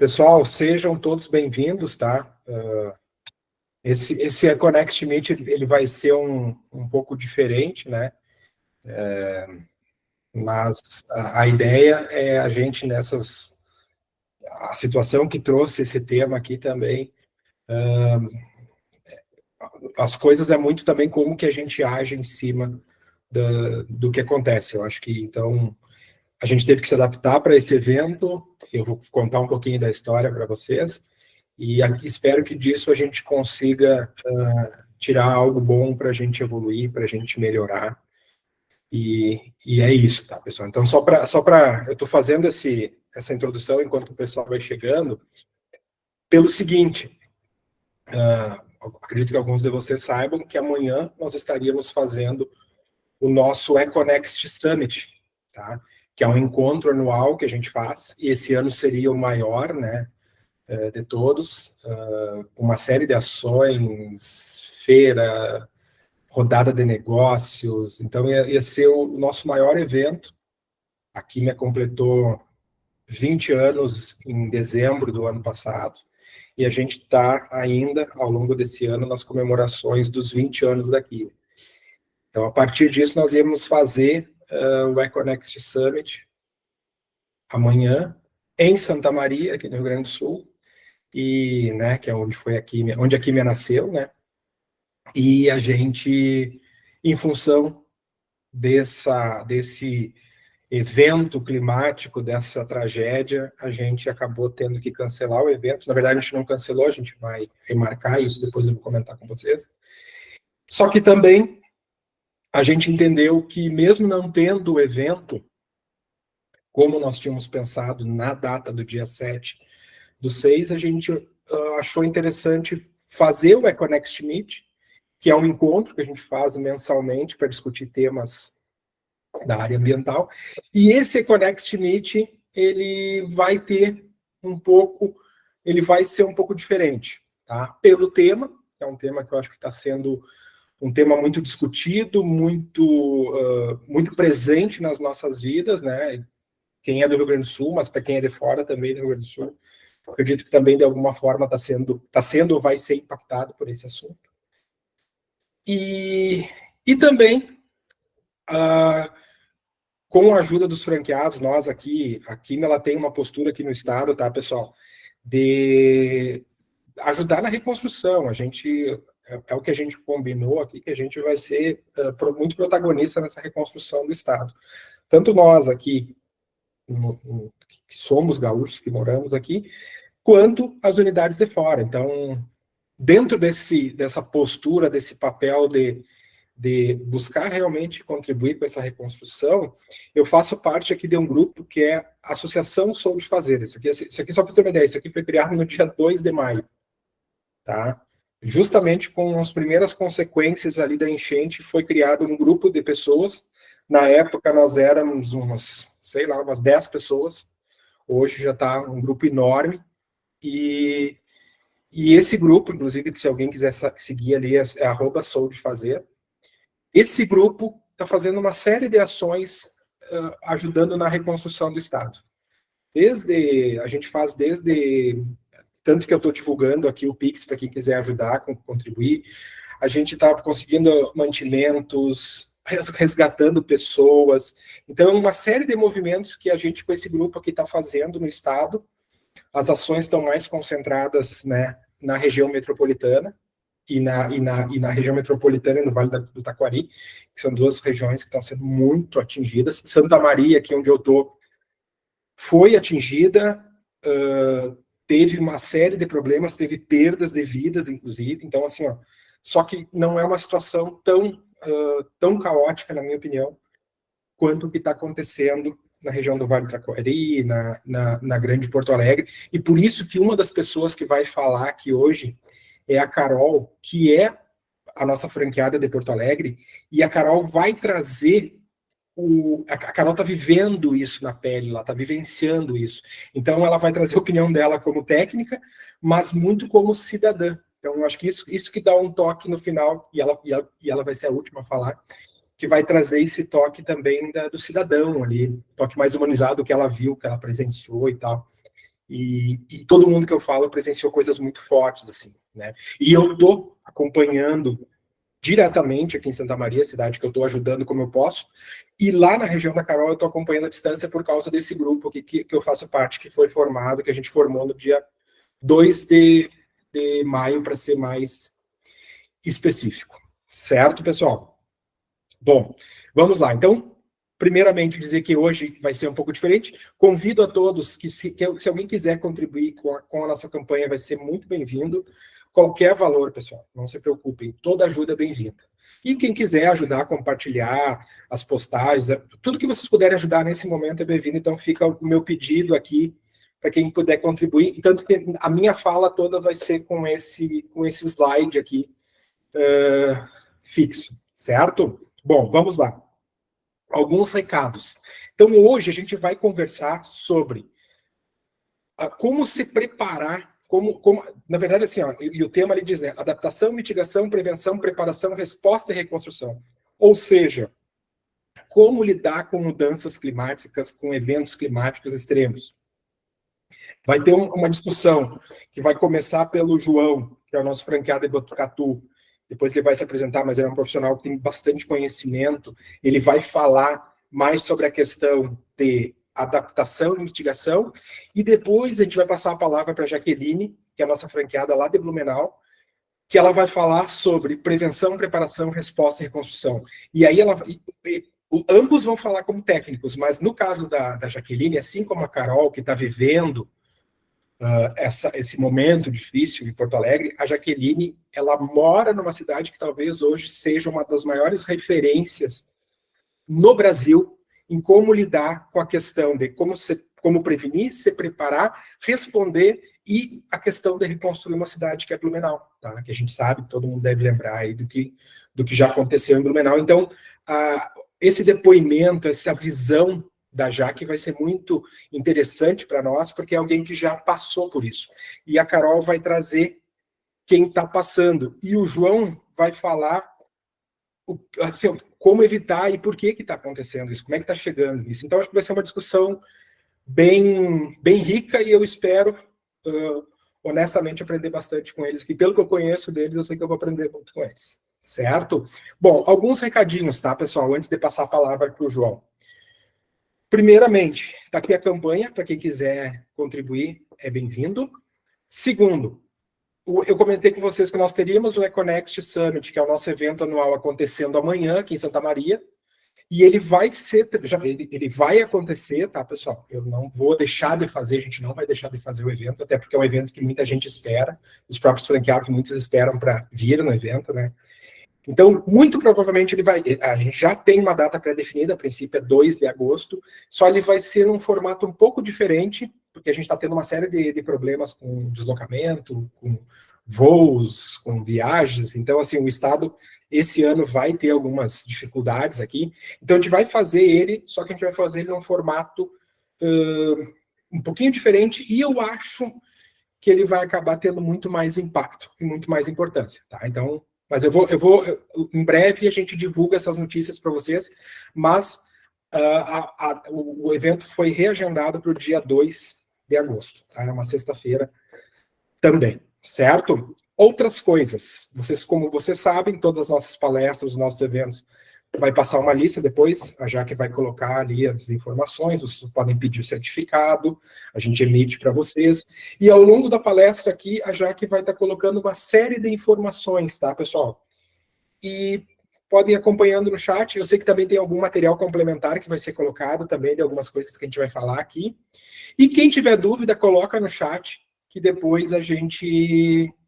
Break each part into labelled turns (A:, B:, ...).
A: Pessoal, sejam todos bem-vindos, tá? Esse Connect Meet, ele vai ser um pouco diferente, né? Mas a ideia é a gente a situação que trouxe esse tema aqui também, as coisas é muito também como que a gente age em cima do que acontece. Eu acho que, então, a gente teve que se adaptar para esse evento. Eu vou contar um pouquinho da história para vocês. E espero que disso a gente consiga tirar algo bom para a gente evoluir, para a gente melhorar. E é isso, tá, pessoal? Então, eu estou fazendo essa introdução enquanto o pessoal vai chegando, pelo seguinte, acredito que alguns de vocês saibam que amanhã nós estaríamos fazendo o nosso Econext Summit, tá? Que é um encontro anual que a gente faz, e esse ano seria o maior, né, de todos, uma série de ações, feira, rodada de negócios. Então, ia ser o nosso maior evento. A Químia completou 20 anos em dezembro do ano passado, e a gente está ainda, ao longo desse ano, nas comemorações dos 20 anos da Químia. Então, a partir disso, nós íamos fazer o Econext Summit amanhã, em Santa Maria, aqui no Rio Grande do Sul, e, né, que é onde a Químia nasceu, né, e a gente, em função desse evento climático, dessa tragédia, a gente acabou tendo que cancelar o evento. Na verdade, a gente não cancelou, a gente vai remarcar isso, depois eu vou comentar com vocês. Só que também a gente entendeu que, mesmo não tendo o evento, como nós tínhamos pensado na data do dia 7/6, a gente achou interessante fazer o Econext Meet, que é um encontro que a gente faz mensalmente para discutir temas da área ambiental. E esse Econext Meet, ele vai ser um pouco diferente, tá? Pelo tema, que é um tema que eu acho que está sendo um tema muito discutido, muito presente nas nossas vidas, né? Quem é do Rio Grande do Sul, mas para quem é de fora também do Rio Grande do Sul, acredito que também, de alguma forma, está sendo ou vai ser impactado por esse assunto. E também, com a ajuda dos franqueados, nós aqui, a Químia, ela tem uma postura aqui no estado, tá, pessoal, de ajudar na reconstrução. A gente, é o que a gente combinou aqui, que a gente vai ser muito protagonista nessa reconstrução do estado. Tanto nós aqui, que somos gaúchos, que moramos aqui, quanto as unidades de fora. Então, dentro dessa postura, desse papel de buscar realmente contribuir com essa reconstrução, eu faço parte aqui de um grupo que é a Associação Sou de Fazer. Isso aqui, só para você ter uma ideia, isso aqui foi criado no dia 2 de maio, tá? Justamente com as primeiras consequências ali da enchente, foi criado um grupo de pessoas. Na época, nós éramos umas 10 pessoas. Hoje já está um grupo enorme. E esse grupo, inclusive, se alguém quiser seguir ali, é @soudefazer. Esse grupo está fazendo uma série de ações ajudando na reconstrução do Estado. A gente faz tanto que eu estou divulgando aqui o Pix para quem quiser ajudar, contribuir. A gente está conseguindo mantimentos, resgatando pessoas. Então, uma série de movimentos que a gente, com esse grupo aqui, está fazendo no Estado. As ações estão mais concentradas, né, na região metropolitana e na região metropolitana e no Vale do Taquari, que são duas regiões que estão sendo muito atingidas. Santa Maria, aqui onde eu estou, foi atingida, teve uma série de problemas, teve perdas de vidas, inclusive. Então, assim, só que não é uma situação tão caótica, na minha opinião, quanto o que está acontecendo na região do Vale do Taquari, na Grande Porto Alegre. E por isso que uma das pessoas que vai falar aqui hoje é a Carol, que é a nossa franqueada de Porto Alegre, e a Carol vai trazer a Carol está vivendo isso na pele, ela está vivenciando isso. Então, ela vai trazer a opinião dela como técnica, mas muito como cidadã. Então, acho que isso que dá um toque no final, e ela vai ser a última a falar, que vai trazer esse toque também do cidadão ali, toque mais humanizado que ela viu, que ela presenciou e tal. e todo mundo que eu falo presenciou coisas muito fortes, assim, né? E eu tô acompanhando diretamente aqui em Santa Maria, cidade que eu estou ajudando como eu posso, e lá na região da Carol eu estou acompanhando a distância por causa desse grupo aqui que eu faço parte, que foi formado, que a gente formou no dia 2 de maio, para ser mais específico. Certo, pessoal? Bom, vamos lá. Então, primeiramente, dizer que hoje vai ser um pouco diferente. Convido a todos que, se alguém quiser contribuir com a nossa campanha, vai ser muito bem-vindo. Qualquer valor, pessoal, não se preocupem, toda ajuda é bem-vinda. E quem quiser ajudar a compartilhar as postagens, tudo que vocês puderem ajudar nesse momento é bem-vindo, então fica o meu pedido aqui para quem puder contribuir, e tanto que a minha fala toda vai ser com esse slide aqui fixo, certo? Bom, vamos lá. Alguns recados. Então, hoje a gente vai conversar sobre como se preparar, na verdade, assim, ó, e o tema ali diz, né, adaptação, mitigação, prevenção, preparação, resposta e reconstrução. Ou seja, como lidar com mudanças climáticas, com eventos climáticos extremos. Vai ter uma discussão que vai começar pelo João, que é o nosso franqueado de Botucatu. Depois ele vai se apresentar, mas ele é um profissional que tem bastante conhecimento. Ele vai falar mais sobre a questão de adaptação e mitigação. E depois a gente vai passar a palavra para a Jaqueline, que é a nossa franqueada lá de Blumenau, que ela vai falar sobre prevenção, preparação, resposta e reconstrução. E aí ambos vão falar como técnicos, mas no caso da Jaqueline, assim como a Carol, que está vivendo esse momento difícil em Porto Alegre, a Jaqueline, ela mora numa cidade que talvez hoje seja uma das maiores referências no Brasil em como lidar com a questão de como prevenir, se preparar, responder e a questão de reconstruir uma cidade que é Blumenau, tá? Que a gente sabe, todo mundo deve lembrar aí do que já aconteceu em Blumenau. Então, esse depoimento, essa visão da Jaque vai ser muito interessante para nós, porque é alguém que já passou por isso. E a Carol vai trazer quem está passando. E o João vai falar assim, como evitar e por que está acontecendo isso, como é que está chegando isso. Então, acho que vai ser uma discussão bem rica e eu espero, honestamente, aprender bastante com eles, que pelo que eu conheço deles, eu sei que eu vou aprender muito com eles. Certo? Bom, alguns recadinhos, tá, pessoal, antes de passar a palavra para o João. Primeiramente, está aqui a campanha, para quem quiser contribuir, é bem-vindo. Segundo, eu comentei com vocês que nós teríamos o Econext Summit, que é o nosso evento anual acontecendo amanhã, aqui em Santa Maria, e ele vai acontecer, tá, pessoal? Eu não vou deixar de fazer, a gente não vai deixar de fazer o evento, até porque é um evento que muita gente espera, os próprios franqueados, muitos esperam para vir no evento, né? Então, muito provavelmente a gente já tem uma data pré-definida, a princípio é 2 de agosto, só ele vai ser num formato um pouco diferente, porque a gente está tendo uma série de problemas com deslocamento, com voos, com viagens, então, assim, o Estado, esse ano, vai ter algumas dificuldades aqui, então a gente vai fazer ele, só que a gente vai fazer ele num formato um pouquinho diferente, e eu acho que ele vai acabar tendo muito mais impacto e muito mais importância, tá? Então, mas eu vou em breve a gente divulga essas notícias para vocês, mas o evento foi reagendado para o dia 2 de agosto, tá? É uma sexta-feira também, certo? Outras coisas, como vocês sabem, todas as nossas palestras, os nossos eventos, vai passar uma lista depois, a Jaque vai colocar ali as informações, vocês podem pedir o certificado, a gente emite para vocês, e ao longo da palestra aqui, a Jaque vai estar colocando uma série de informações, tá, pessoal? E podem ir acompanhando no chat, eu sei que também tem algum material complementar que vai ser colocado também, de algumas coisas que a gente vai falar aqui, e quem tiver dúvida, coloca no chat, que depois a gente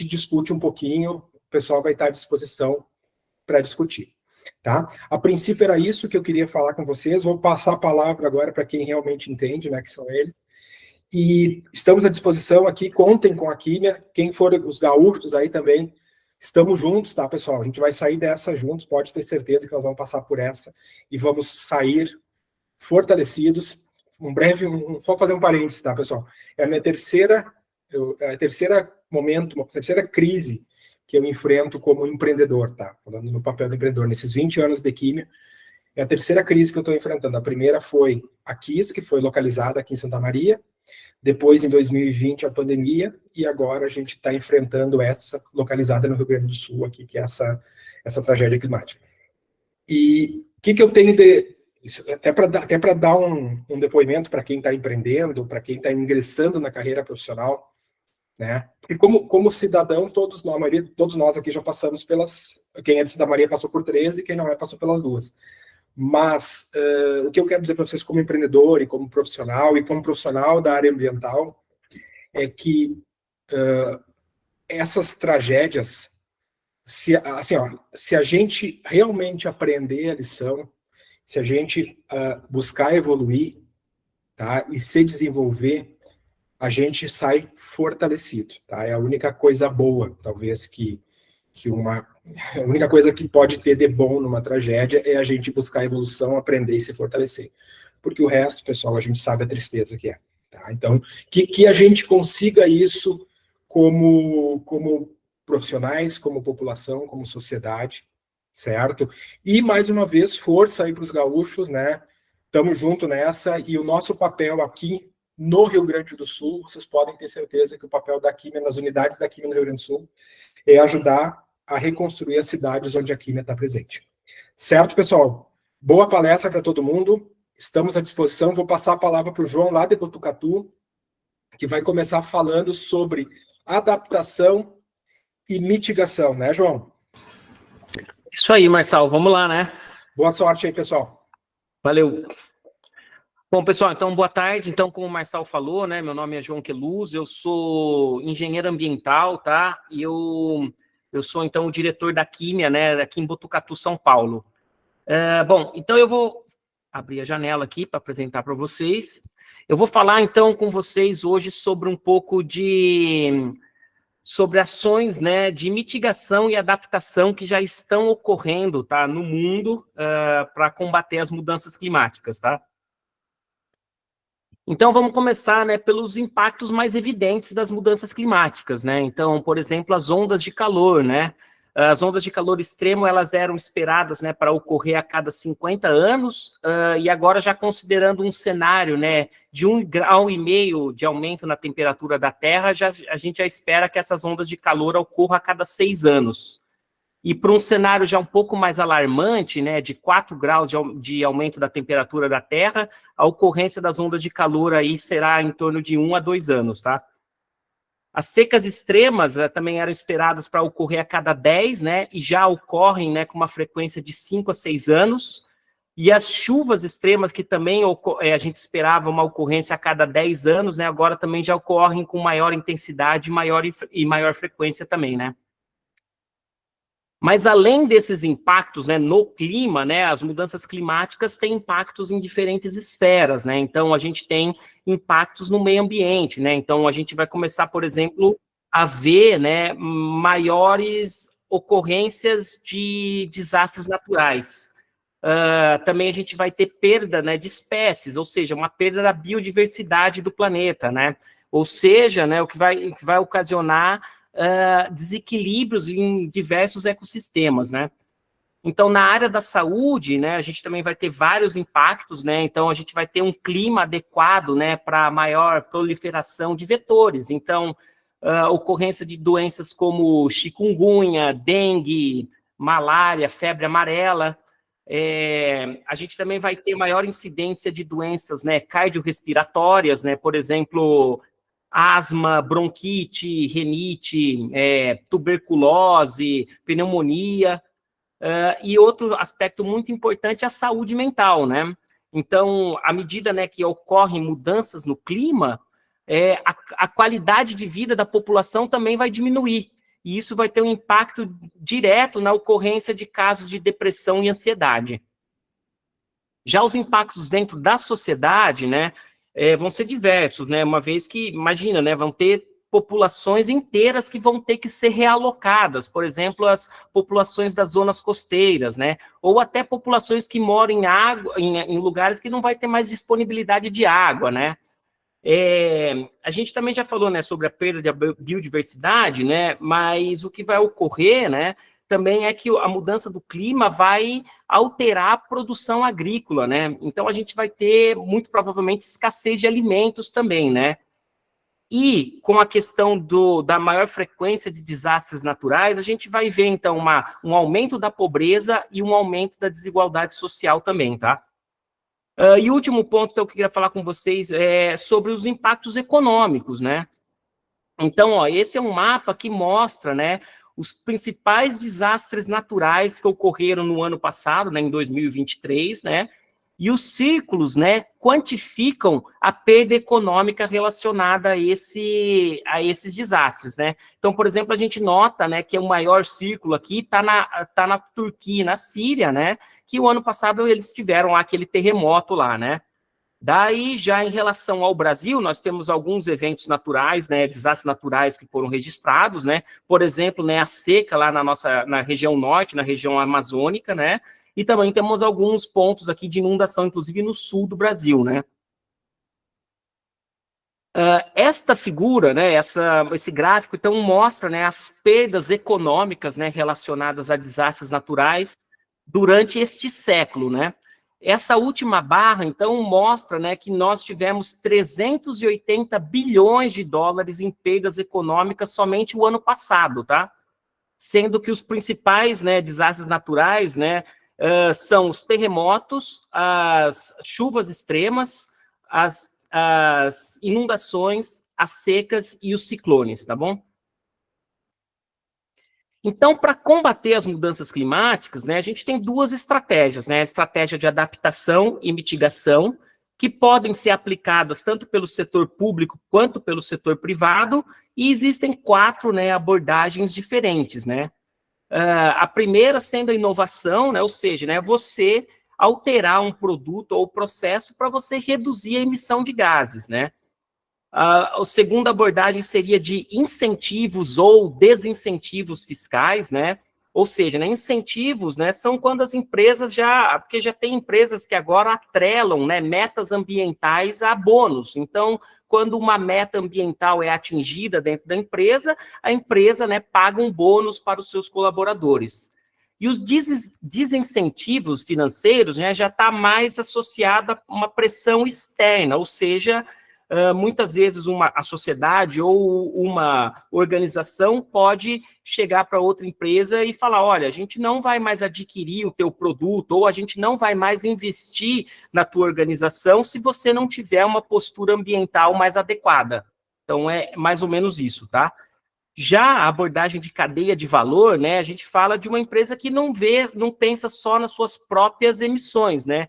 A: discute um pouquinho, o pessoal vai estar à disposição para discutir. Tá? A princípio era isso que eu queria falar com vocês, vou passar a palavra agora para quem realmente entende, né, que são eles, e estamos à disposição aqui, contem com a Químia, quem for os gaúchos aí também, estamos juntos, tá, pessoal? A gente vai sair dessa juntos, pode ter certeza que nós vamos passar por essa, e vamos sair fortalecidos. Só fazer um parênteses, tá, pessoal? É a minha terceira crise que eu enfrento como empreendedor, tá? Falando no papel do empreendedor, nesses 20 anos de Químia, é a terceira crise que eu estou enfrentando. A primeira foi a KISS, que foi localizada aqui em Santa Maria, Depois, em 2020, a pandemia, e agora a gente está enfrentando essa, localizada no Rio Grande do Sul, aqui, que é essa tragédia climática. E o que eu tenho de... Até para dar um depoimento para quem está empreendendo, para quem está ingressando na carreira profissional, né? Porque como cidadão, todos nós aqui já passamos pelas... Quem é de Cida Maria passou por 13, quem não é passou pelas duas. Mas o que eu quero dizer para vocês como empreendedor e como profissional da área ambiental é que essas tragédias, se a gente realmente aprender a lição, se a gente buscar evoluir, tá, e se desenvolver, a gente sai fortalecido, tá? É a única coisa boa, talvez, a única coisa que pode ter de bom numa tragédia é a gente buscar evolução, aprender e se fortalecer. Porque o resto, pessoal, a gente sabe a tristeza que é. Tá? Então, que a gente consiga isso como profissionais, como população, como sociedade, certo? E, mais uma vez, força aí para os gaúchos, né? Estamos juntos nessa, e o nosso papel aqui no Rio Grande do Sul, vocês podem ter certeza que o papel da Químia, nas unidades da Químia no Rio Grande do Sul, é ajudar a reconstruir as cidades onde a Químia está presente. Certo, pessoal? Boa palestra para todo mundo. Estamos à disposição. Vou passar a palavra para o João, lá de Botucatu, que vai começar falando sobre adaptação e mitigação, né, João?
B: Isso aí, Marçal. Vamos lá, né?
A: Boa sorte aí, pessoal.
B: Valeu. Bom, pessoal, então, boa tarde. Então, como o Marçal falou, né, meu nome é João Queluz, eu sou engenheiro ambiental, tá? E eu sou, então, o diretor da Químia, né, aqui em Botucatu, São Paulo. Bom, então eu vou abrir a janela aqui para apresentar para vocês. Eu vou falar, então, com vocês hoje sobre um pouco sobre ações, né, de mitigação e adaptação que já estão ocorrendo, tá, no mundo para combater as mudanças climáticas, tá? Então, vamos começar, né, pelos impactos mais evidentes das mudanças climáticas, né? Então, por exemplo, as ondas de calor, né? As ondas de calor extremo, elas eram esperadas, né, para ocorrer a cada 50 anos, e agora já considerando um cenário, né, de 1,5 grau de aumento na temperatura da Terra, a gente já espera que essas ondas de calor ocorram a cada 6 anos. E para um cenário já um pouco mais alarmante, né, de 4 graus de aumento da temperatura da Terra, a ocorrência das ondas de calor aí será em torno de 1 a 2 anos, tá? As secas extremas também eram esperadas para ocorrer a cada 10, né, e já ocorrem, né, com uma frequência de 5 a 6 anos. E as chuvas extremas, que também a gente esperava uma ocorrência a cada 10 anos, né, agora também já ocorrem com maior intensidade e maior frequência também, né? Mas além desses impactos, né, no clima, né, as mudanças climáticas têm impactos em diferentes esferas, né? Então a gente tem impactos no meio ambiente, né? Então a gente vai começar, por exemplo, a ver, né, maiores ocorrências de desastres naturais. Também a gente vai ter perda, né, de espécies, ou seja, uma perda da biodiversidade do planeta, né? Ou seja, né, o que vai ocasionar desequilíbrios em diversos ecossistemas, né? Então, na área da saúde, né, a gente também vai ter vários impactos, né? Então, a gente vai ter um clima adequado, né, para maior proliferação de vetores. Então, ocorrência de doenças como chikungunya, dengue, malária, febre amarela. A gente também vai ter maior incidência de doenças, né, cardiorrespiratórias, né? Por exemplo, asma, bronquite, rinite, tuberculose, pneumonia, e outro aspecto muito importante é a saúde mental, né? Então, à medida, né, que ocorrem mudanças no clima, a qualidade de vida da população também vai diminuir, e isso vai ter um impacto direto na ocorrência de casos de depressão e ansiedade. Já os impactos dentro da sociedade, né, vão ser diversos, né, uma vez que, imagina, né, vão ter populações inteiras que vão ter que ser realocadas, por exemplo, as populações das zonas costeiras, né, ou até populações que moram em lugares que não vai ter mais disponibilidade de água, né. A gente também já falou, né, sobre a perda da biodiversidade, né, mas o que vai ocorrer, né, também é que a mudança do clima vai alterar a produção agrícola, né? Então a gente vai ter, muito provavelmente, escassez de alimentos também, né? E com a questão da maior frequência de desastres naturais, a gente vai ver, então, um aumento da pobreza e um aumento da desigualdade social também, tá? E o último ponto que eu queria falar com vocês é sobre os impactos econômicos, né? Então, ó, esse é um mapa que mostra, né, os principais desastres naturais que ocorreram no ano passado, né, em 2023, né, e os círculos, né, quantificam a perda econômica relacionada a esses desastres, né. Então, por exemplo, a gente nota, né, que o maior círculo aqui tá na Turquia, na Síria, né, que o ano passado eles tiveram lá aquele terremoto lá, né. Daí, já em relação ao Brasil, nós temos alguns eventos naturais, né, desastres naturais que foram registrados, né, por exemplo, né, a seca lá na região norte, na região amazônica, né, e também temos alguns pontos aqui de inundação, inclusive no sul do Brasil, né. Esta figura, né, esse gráfico, então, mostra, né, as perdas econômicas, né, relacionadas a desastres naturais durante este século, né. Essa última barra, então, mostra, né, que nós tivemos 380 bilhões de dólares em perdas econômicas somente o ano passado, tá? Sendo que os principais, né, desastres naturais, né, são os terremotos, as chuvas extremas, as inundações, as secas e os ciclones, tá bom? Então, para combater as mudanças climáticas, né, a gente tem duas estratégias, né? A estratégia de adaptação e mitigação, que podem ser aplicadas tanto pelo setor público quanto pelo setor privado, e existem quatro, né, abordagens diferentes, né? A primeira sendo a inovação, né, ou seja, né, você alterar um produto ou processo para você reduzir a emissão de gases, né? A segunda abordagem seria de incentivos ou desincentivos fiscais, né? Ou seja, né, incentivos, né, são quando as empresas porque já tem empresas que agora atrelam, né, metas ambientais a bônus. Então, quando uma meta ambiental é atingida dentro da empresa, a empresa, né, paga um bônus para os seus colaboradores. E os desincentivos financeiros, né, já está mais associado a uma pressão externa, ou seja, muitas vezes a sociedade ou uma organização pode chegar para outra empresa e falar, olha, a gente não vai mais adquirir o teu produto ou a gente não vai mais investir na tua organização se você não tiver uma postura ambiental mais adequada. Então, é mais ou menos isso, tá? Já a abordagem de cadeia de valor, né, a gente fala de uma empresa que não pensa só nas suas próprias emissões, né?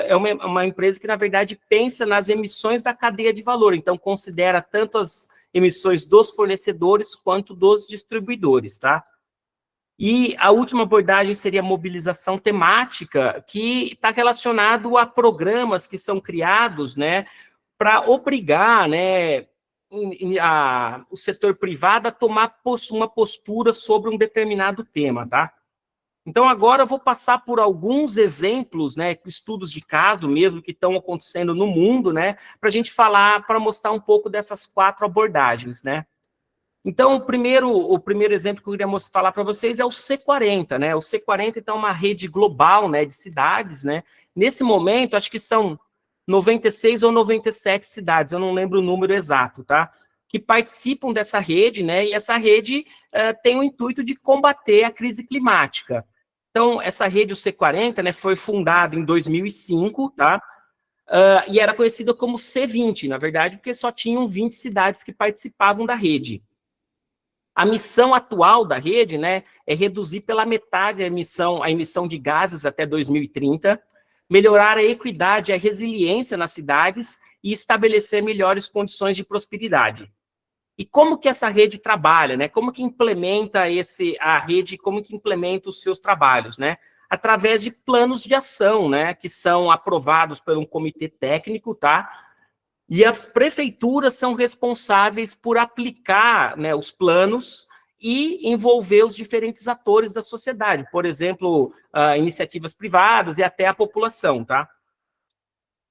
B: É uma empresa que, na verdade, pensa nas emissões da cadeia de valor, então considera tanto as emissões dos fornecedores quanto dos distribuidores, tá? E a última abordagem seria a mobilização temática, que está relacionado a programas que são criados, né, para obrigar, né, o setor privado a tomar uma postura sobre um determinado tema, tá? Então, agora eu vou passar por alguns exemplos, né, estudos de caso mesmo, que estão acontecendo no mundo, né, para a gente falar, para mostrar um pouco dessas quatro abordagens, né. Então, o primeiro exemplo que eu queria falar para vocês é o C40, né, o C40, então, é uma rede global, né, de cidades, né, nesse momento, acho que são 96 ou 97 cidades, eu não lembro o número exato, tá, que participam dessa rede, né, e essa rede tem o intuito de combater a crise climática. Então, essa rede, o C40, né, foi fundada em 2005, tá? E era conhecida como C20, na verdade, porque só tinham 20 cidades que participavam da rede. A missão atual da rede, né, é reduzir pela metade a emissão de gases até 2030, melhorar a equidade e a resiliência nas cidades e estabelecer melhores condições de prosperidade. E como que essa rede trabalha, né? Como que implementa a rede, como que implementa os seus trabalhos, né? Através de planos de ação, né? Que são aprovados por um comitê técnico, tá? E as prefeituras são responsáveis por aplicar, né, os planos e envolver os diferentes atores da sociedade, por exemplo, iniciativas privadas e até a população, tá?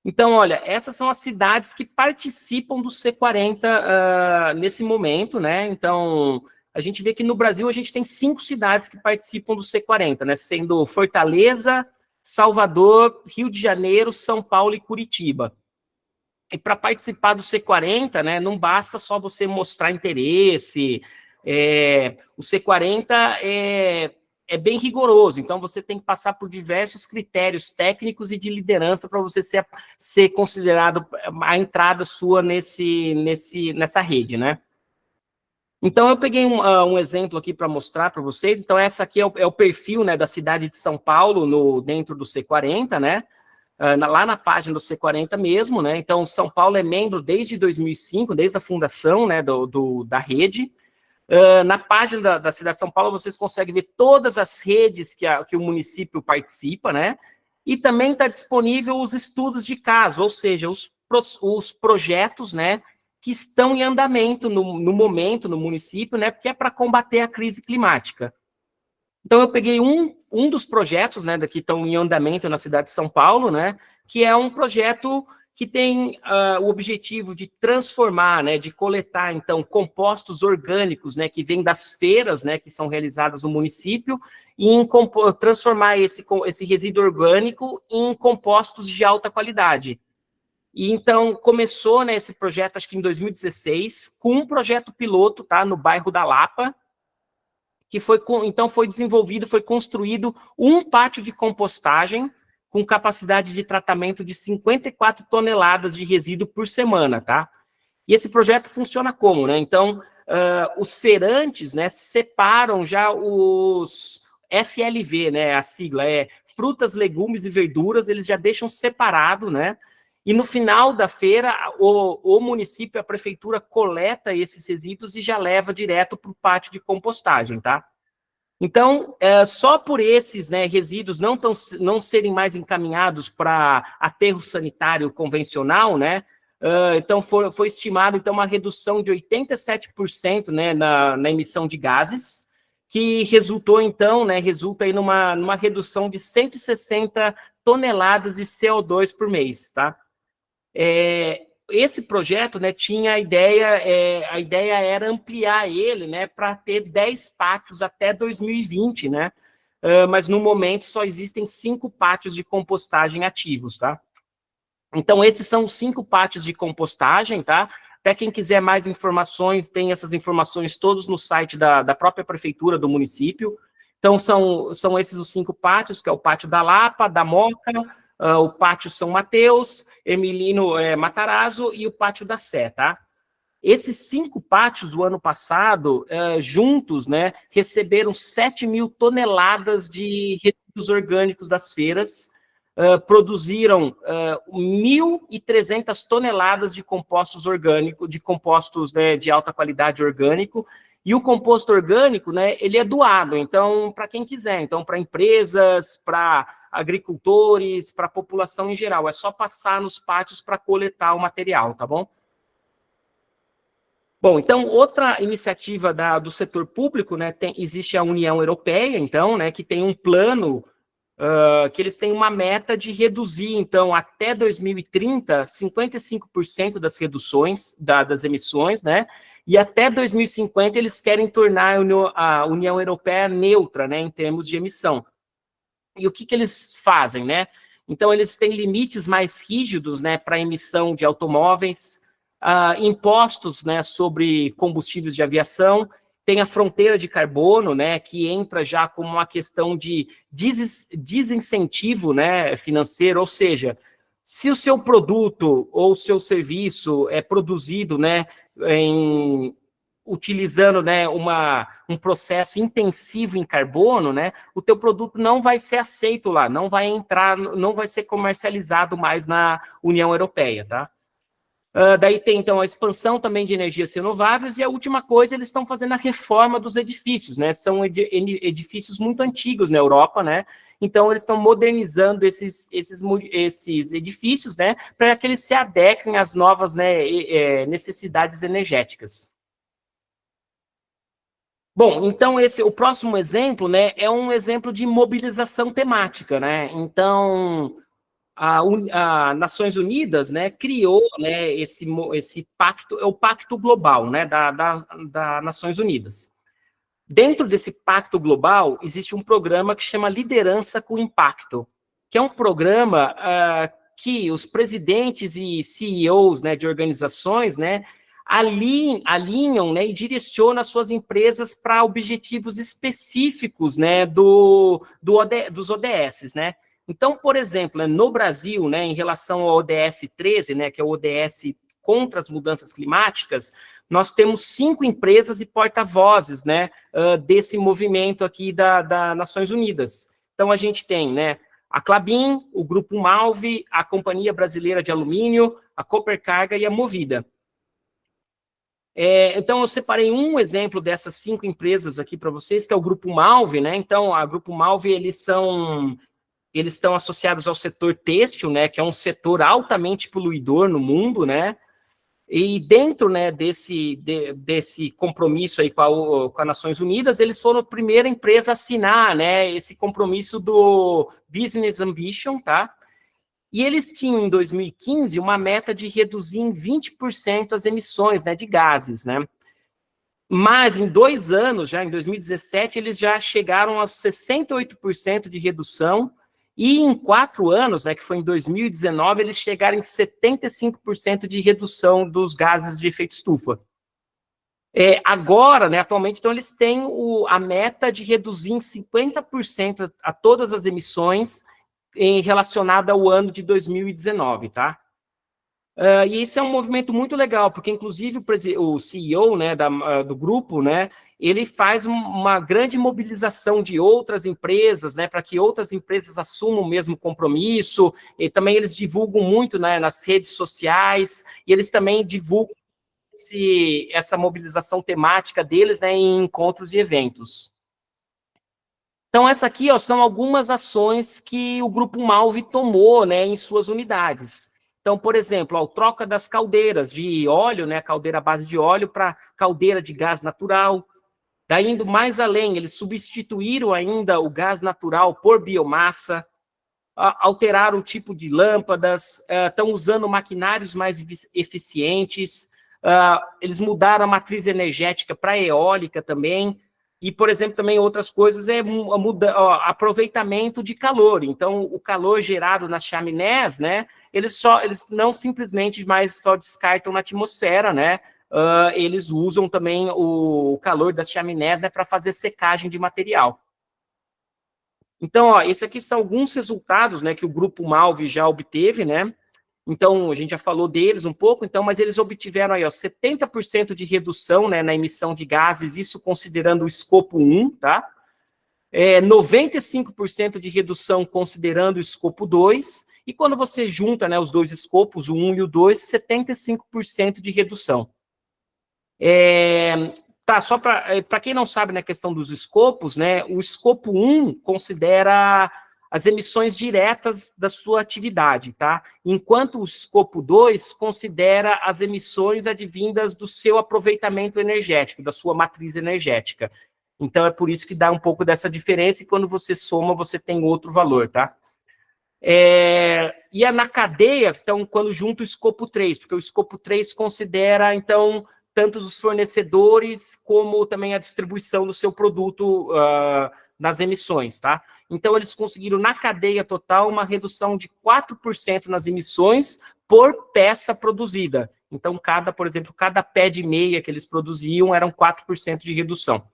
B: Então, olha, essas são as cidades que participam do C40 nesse momento, né? Então, a gente vê que no Brasil a gente tem 5 cidades que participam do C40, né? Sendo Fortaleza, Salvador, Rio de Janeiro, São Paulo e Curitiba. E para participar do C40, né, não basta só você mostrar interesse. O C40 é bem rigoroso, então você tem que passar por diversos critérios técnicos e de liderança para você ser considerado a entrada sua nessa rede, né? Então, eu peguei um exemplo aqui para mostrar para vocês. Então, essa aqui é o perfil, né, da cidade de São Paulo dentro do C40, né? Lá na página do C40 mesmo, né? Então, São Paulo é membro desde 2005, desde a fundação, né, da rede. Na página da cidade de São Paulo, vocês conseguem ver todas as redes que o município participa, né? E também está disponível os estudos de caso, ou seja, os projetos, né, que estão em andamento no momento no município, né, porque é para combater a crise climática. Então, eu peguei um dos projetos, né, que estão em andamento na cidade de São Paulo, né, que é um projeto que tem o objetivo de transformar, né, de coletar, então, compostos orgânicos, né, que vêm das feiras, né, que são realizadas no município, e transformar esse resíduo orgânico em compostos de alta qualidade. E então começou, né, esse projeto, acho que em 2016, com um projeto piloto, tá, no bairro da Lapa, que então foi desenvolvido, foi construído um pátio de compostagem com capacidade de tratamento de 54 toneladas de resíduo por semana, tá? E esse projeto funciona como, né? Então, os feirantes, né, separam já os FLV, né, a sigla é frutas, legumes e verduras, eles já deixam separado, né? E no final da feira, o município, a prefeitura, coleta esses resíduos e já leva direto para o pátio de compostagem, tá? Então, só por esses, né, resíduos não serem mais encaminhados para aterro sanitário convencional, né? Então, foi estimado então, uma redução de 87%, né, na emissão de gases, que resulta aí numa redução de 160 toneladas de CO2 por mês, tá? Esse projeto, né, tinha a ideia era ampliar ele, né, para ter 10 pátios até 2020, né, mas no momento só existem 5 pátios de compostagem ativos, tá? Então, esses são os 5 pátios de compostagem, tá? Até quem quiser mais informações, tem essas informações todos no site da própria prefeitura do município. Então, são esses os 5 pátios, que é o pátio da Lapa, da Moca, o pátio São Mateus, Emilino Matarazzo e o pátio da Sé, tá? Esses 5 pátios, o ano passado, juntos, né, receberam 7 mil toneladas de resíduos orgânicos das feiras, produziram 1.300 toneladas de compostos orgânicos, né, de alta qualidade orgânico, e o composto orgânico, né, ele é doado, então, para quem quiser, então, para empresas, para agricultores, para a população em geral, é só passar nos pátios para coletar o material, tá bom? Bom, então, outra iniciativa do setor público, né, existe a União Europeia, então, né, que tem um plano, que eles têm uma meta de reduzir, então, até 2030, 55% das reduções das emissões, né, e até 2050 eles querem tornar a União Europeia neutra, né, em termos de emissão. E o que eles fazem, né? Então, eles têm limites mais rígidos, né, para emissão de automóveis, impostos, né, sobre combustíveis de aviação, tem a fronteira de carbono, né, que entra já como uma questão de desincentivo, né, financeiro, ou seja, se o seu produto ou o seu serviço é produzido, né, utilizando, né, um processo intensivo em carbono, né, o teu produto não vai ser aceito lá, não vai entrar, não vai ser comercializado mais na União Europeia, tá? Daí tem, então, a expansão também de energias renováveis e a última coisa, eles estão fazendo a reforma dos edifícios, né? São edifícios muito antigos na Europa, né? Então, eles estão modernizando esses edifícios, né? Para que eles se adequem às novas, né, necessidades energéticas. Bom, então o próximo exemplo, né, é um exemplo de mobilização temática, né? Então, a Nações Unidas, né, criou, né, esse pacto, é o Pacto Global, né, da Nações Unidas. Dentro desse pacto global, existe um programa que chama Liderança com Impacto, que é um programa que os presidentes e CEOs, né, de organizações, né, alinham, né, e direcionam as suas empresas para objetivos específicos, né, dos ODS, né. Então, por exemplo, no Brasil, né, em relação ao ODS 13, né, que é o ODS contra as mudanças climáticas, nós temos 5 empresas e porta-vozes, né, desse movimento aqui da Nações Unidas. Então, a gente tem, né, a Klabin, o Grupo Malve, a Companhia Brasileira de Alumínio, a Copercarga e a Movida. Então, eu separei um exemplo dessas 5 empresas aqui para vocês, que é o Grupo Malve, né? Então, a Grupo Malve, eles estão associados ao setor têxtil, né? Que é um setor altamente poluidor no mundo, né? E dentro, né, desse compromisso aí com as Nações Unidas, eles foram a primeira empresa a assinar, né, esse compromisso do Business Ambition, tá? E eles tinham, em 2015, uma meta de reduzir em 20% as emissões, né, de gases, né? Mas em 2 anos, já em 2017, eles já chegaram a 68% de redução, e em 4 anos, né, que foi em 2019, eles chegaram em 75% de redução dos gases de efeito estufa. Agora, né, atualmente, então, eles têm a meta de reduzir em 50% a todas as emissões relacionada ao ano de 2019, tá? E esse é um movimento muito legal, porque, inclusive, o CEO, né, do grupo, né, ele faz uma grande mobilização de outras empresas, né, para que outras empresas assumam o mesmo compromisso, e também eles divulgam muito, né, nas redes sociais, e eles também divulgam essa mobilização temática deles, né, em encontros e eventos. Então, essa aqui, ó, são algumas ações que o Grupo Malve tomou, né, em suas unidades. Então, por exemplo, a troca das caldeiras de óleo, né, caldeira à base de óleo, para caldeira de gás natural. Daí, indo mais além, eles substituíram ainda o gás natural por biomassa, alteraram o tipo de lâmpadas, estão usando maquinários mais eficientes, eles mudaram a matriz energética para eólica também, e, por exemplo, também outras coisas aproveitamento de calor. Então, o calor gerado nas chaminés, né, eles não simplesmente mais só descartam na atmosfera, né, eles usam também o calor das chaminés, né, para fazer secagem de material. Então, ó, esses aqui são alguns resultados, né, que o Grupo Malve já obteve, né? Então, a gente já falou deles um pouco, então, mas eles obtiveram aí, ó, 70% de redução, né, na emissão de gases, isso considerando o escopo 1, tá? 95% de redução considerando o escopo 2, e quando você junta, né, os dois escopos, o 1 e o 2, 75% de redução. Tá, só para quem não sabe na questão dos escopos, né, o escopo 1 considera as emissões diretas da sua atividade, tá? Enquanto o escopo 2 considera as emissões advindas do seu aproveitamento energético, da sua matriz energética. Então, é por isso que dá um pouco dessa diferença, e quando você soma, você tem outro valor, tá? E é na cadeia, então, quando junta o escopo 3, porque o escopo 3 considera, então, tanto os fornecedores como também a distribuição do seu produto nas emissões, tá? Então, eles conseguiram, na cadeia total, uma redução de 4% nas emissões por peça produzida. Então, por exemplo, cada pé de meia que eles produziam eram 4% de redução.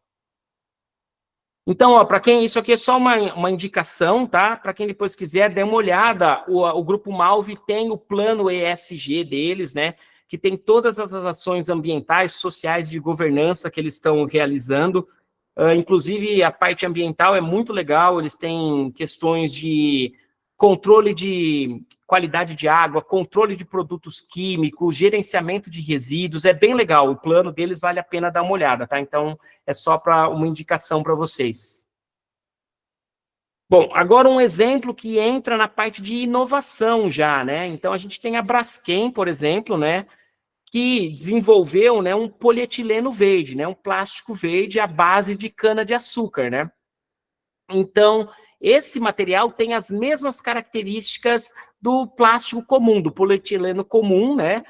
B: Então, ó, para quem, isso aqui é só uma indicação, tá? Para quem depois quiser, dê uma olhada, o Grupo Malve tem o plano ESG deles, né? Que tem todas as ações ambientais, sociais, de governança que eles estão realizando. Inclusive, a parte ambiental é muito legal, eles têm questões de controle de qualidade de água, controle de produtos químicos, gerenciamento de resíduos, é bem legal, o plano deles vale a pena dar uma olhada, tá? Então, é só para uma indicação para vocês. Bom, agora um exemplo que entra na parte de inovação já, né? Então, a gente tem a Braskem, por exemplo, né? Que desenvolveu, né, um polietileno verde, né, um plástico verde à base de cana-de-açúcar, né? Então, esse material tem as mesmas características do plástico comum, do polietileno comum, né?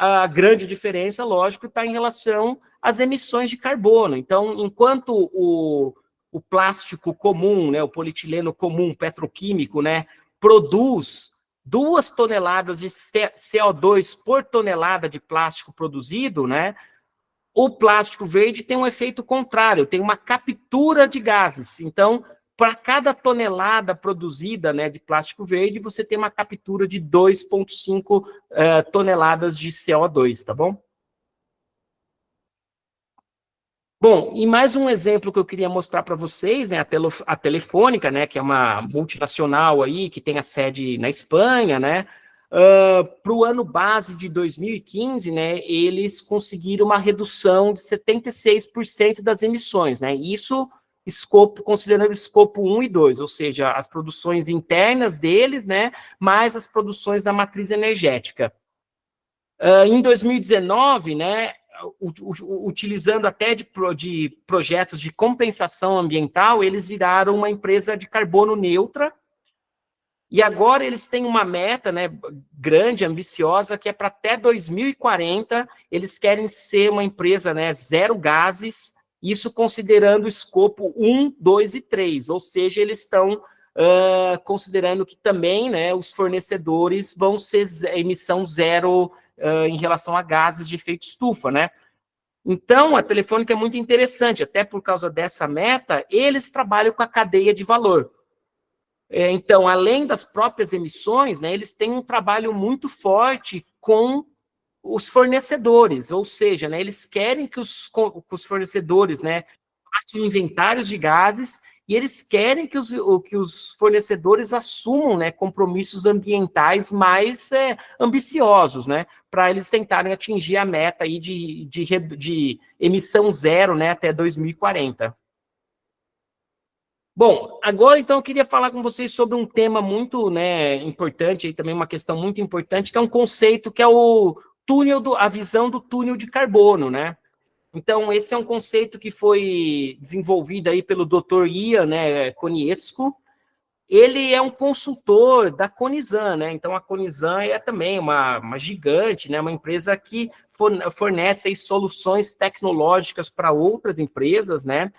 B: a grande diferença, lógico, está em relação às emissões de carbono. Então, enquanto o plástico comum, né, o polietileno comum petroquímico, né, produz 2 toneladas de CO2 por tonelada de plástico produzido, né, o plástico verde tem um efeito contrário, tem uma captura de gases. Então, para cada tonelada produzida, né, de plástico verde, você tem uma captura de 2,5 toneladas de CO2, tá bom? Bom, e mais um exemplo que eu queria mostrar para vocês, né, a Telefônica, né, que é uma multinacional aí, que tem a sede na Espanha, né, para o ano base de 2015, né, eles conseguiram uma redução de 76% das emissões, né, isso considerando o escopo 1 e 2, ou seja, as produções internas deles, né, mais as produções da matriz energética. Em 2019, né, utilizando até de projetos de compensação ambiental, eles viraram uma empresa de carbono neutra, e agora eles têm uma meta, né, grande, ambiciosa, que é para até 2040, eles querem ser uma empresa, né, zero gases, isso considerando o escopo 1, 2 e 3, ou seja, eles estão considerando que também, né, os fornecedores vão ser emissão zero em relação a gases de efeito estufa, né? Então, a Telefônica é muito interessante, até por causa dessa meta, eles trabalham com a cadeia de valor. Então, além das próprias emissões, né, eles têm um trabalho muito forte com os fornecedores, ou seja, né, eles querem que os fornecedores, né, façam inventários de gases e eles querem que os fornecedores assumam, né, compromissos ambientais mais ambiciosos, né, para eles tentarem atingir a meta aí de emissão zero, né, até 2040. Bom, agora então eu queria falar com vocês sobre um tema muito, né, importante, e também uma questão muito importante, que é um conceito que é a visão do túnel de carbono, né? Então, esse é um conceito que foi desenvolvido aí pelo Dr. Ian, né, Konietzko. Ele é um consultor da Conisam, né? Então, a Conisam é também uma gigante, né? Uma empresa que fornece aí soluções tecnológicas para outras empresas, né?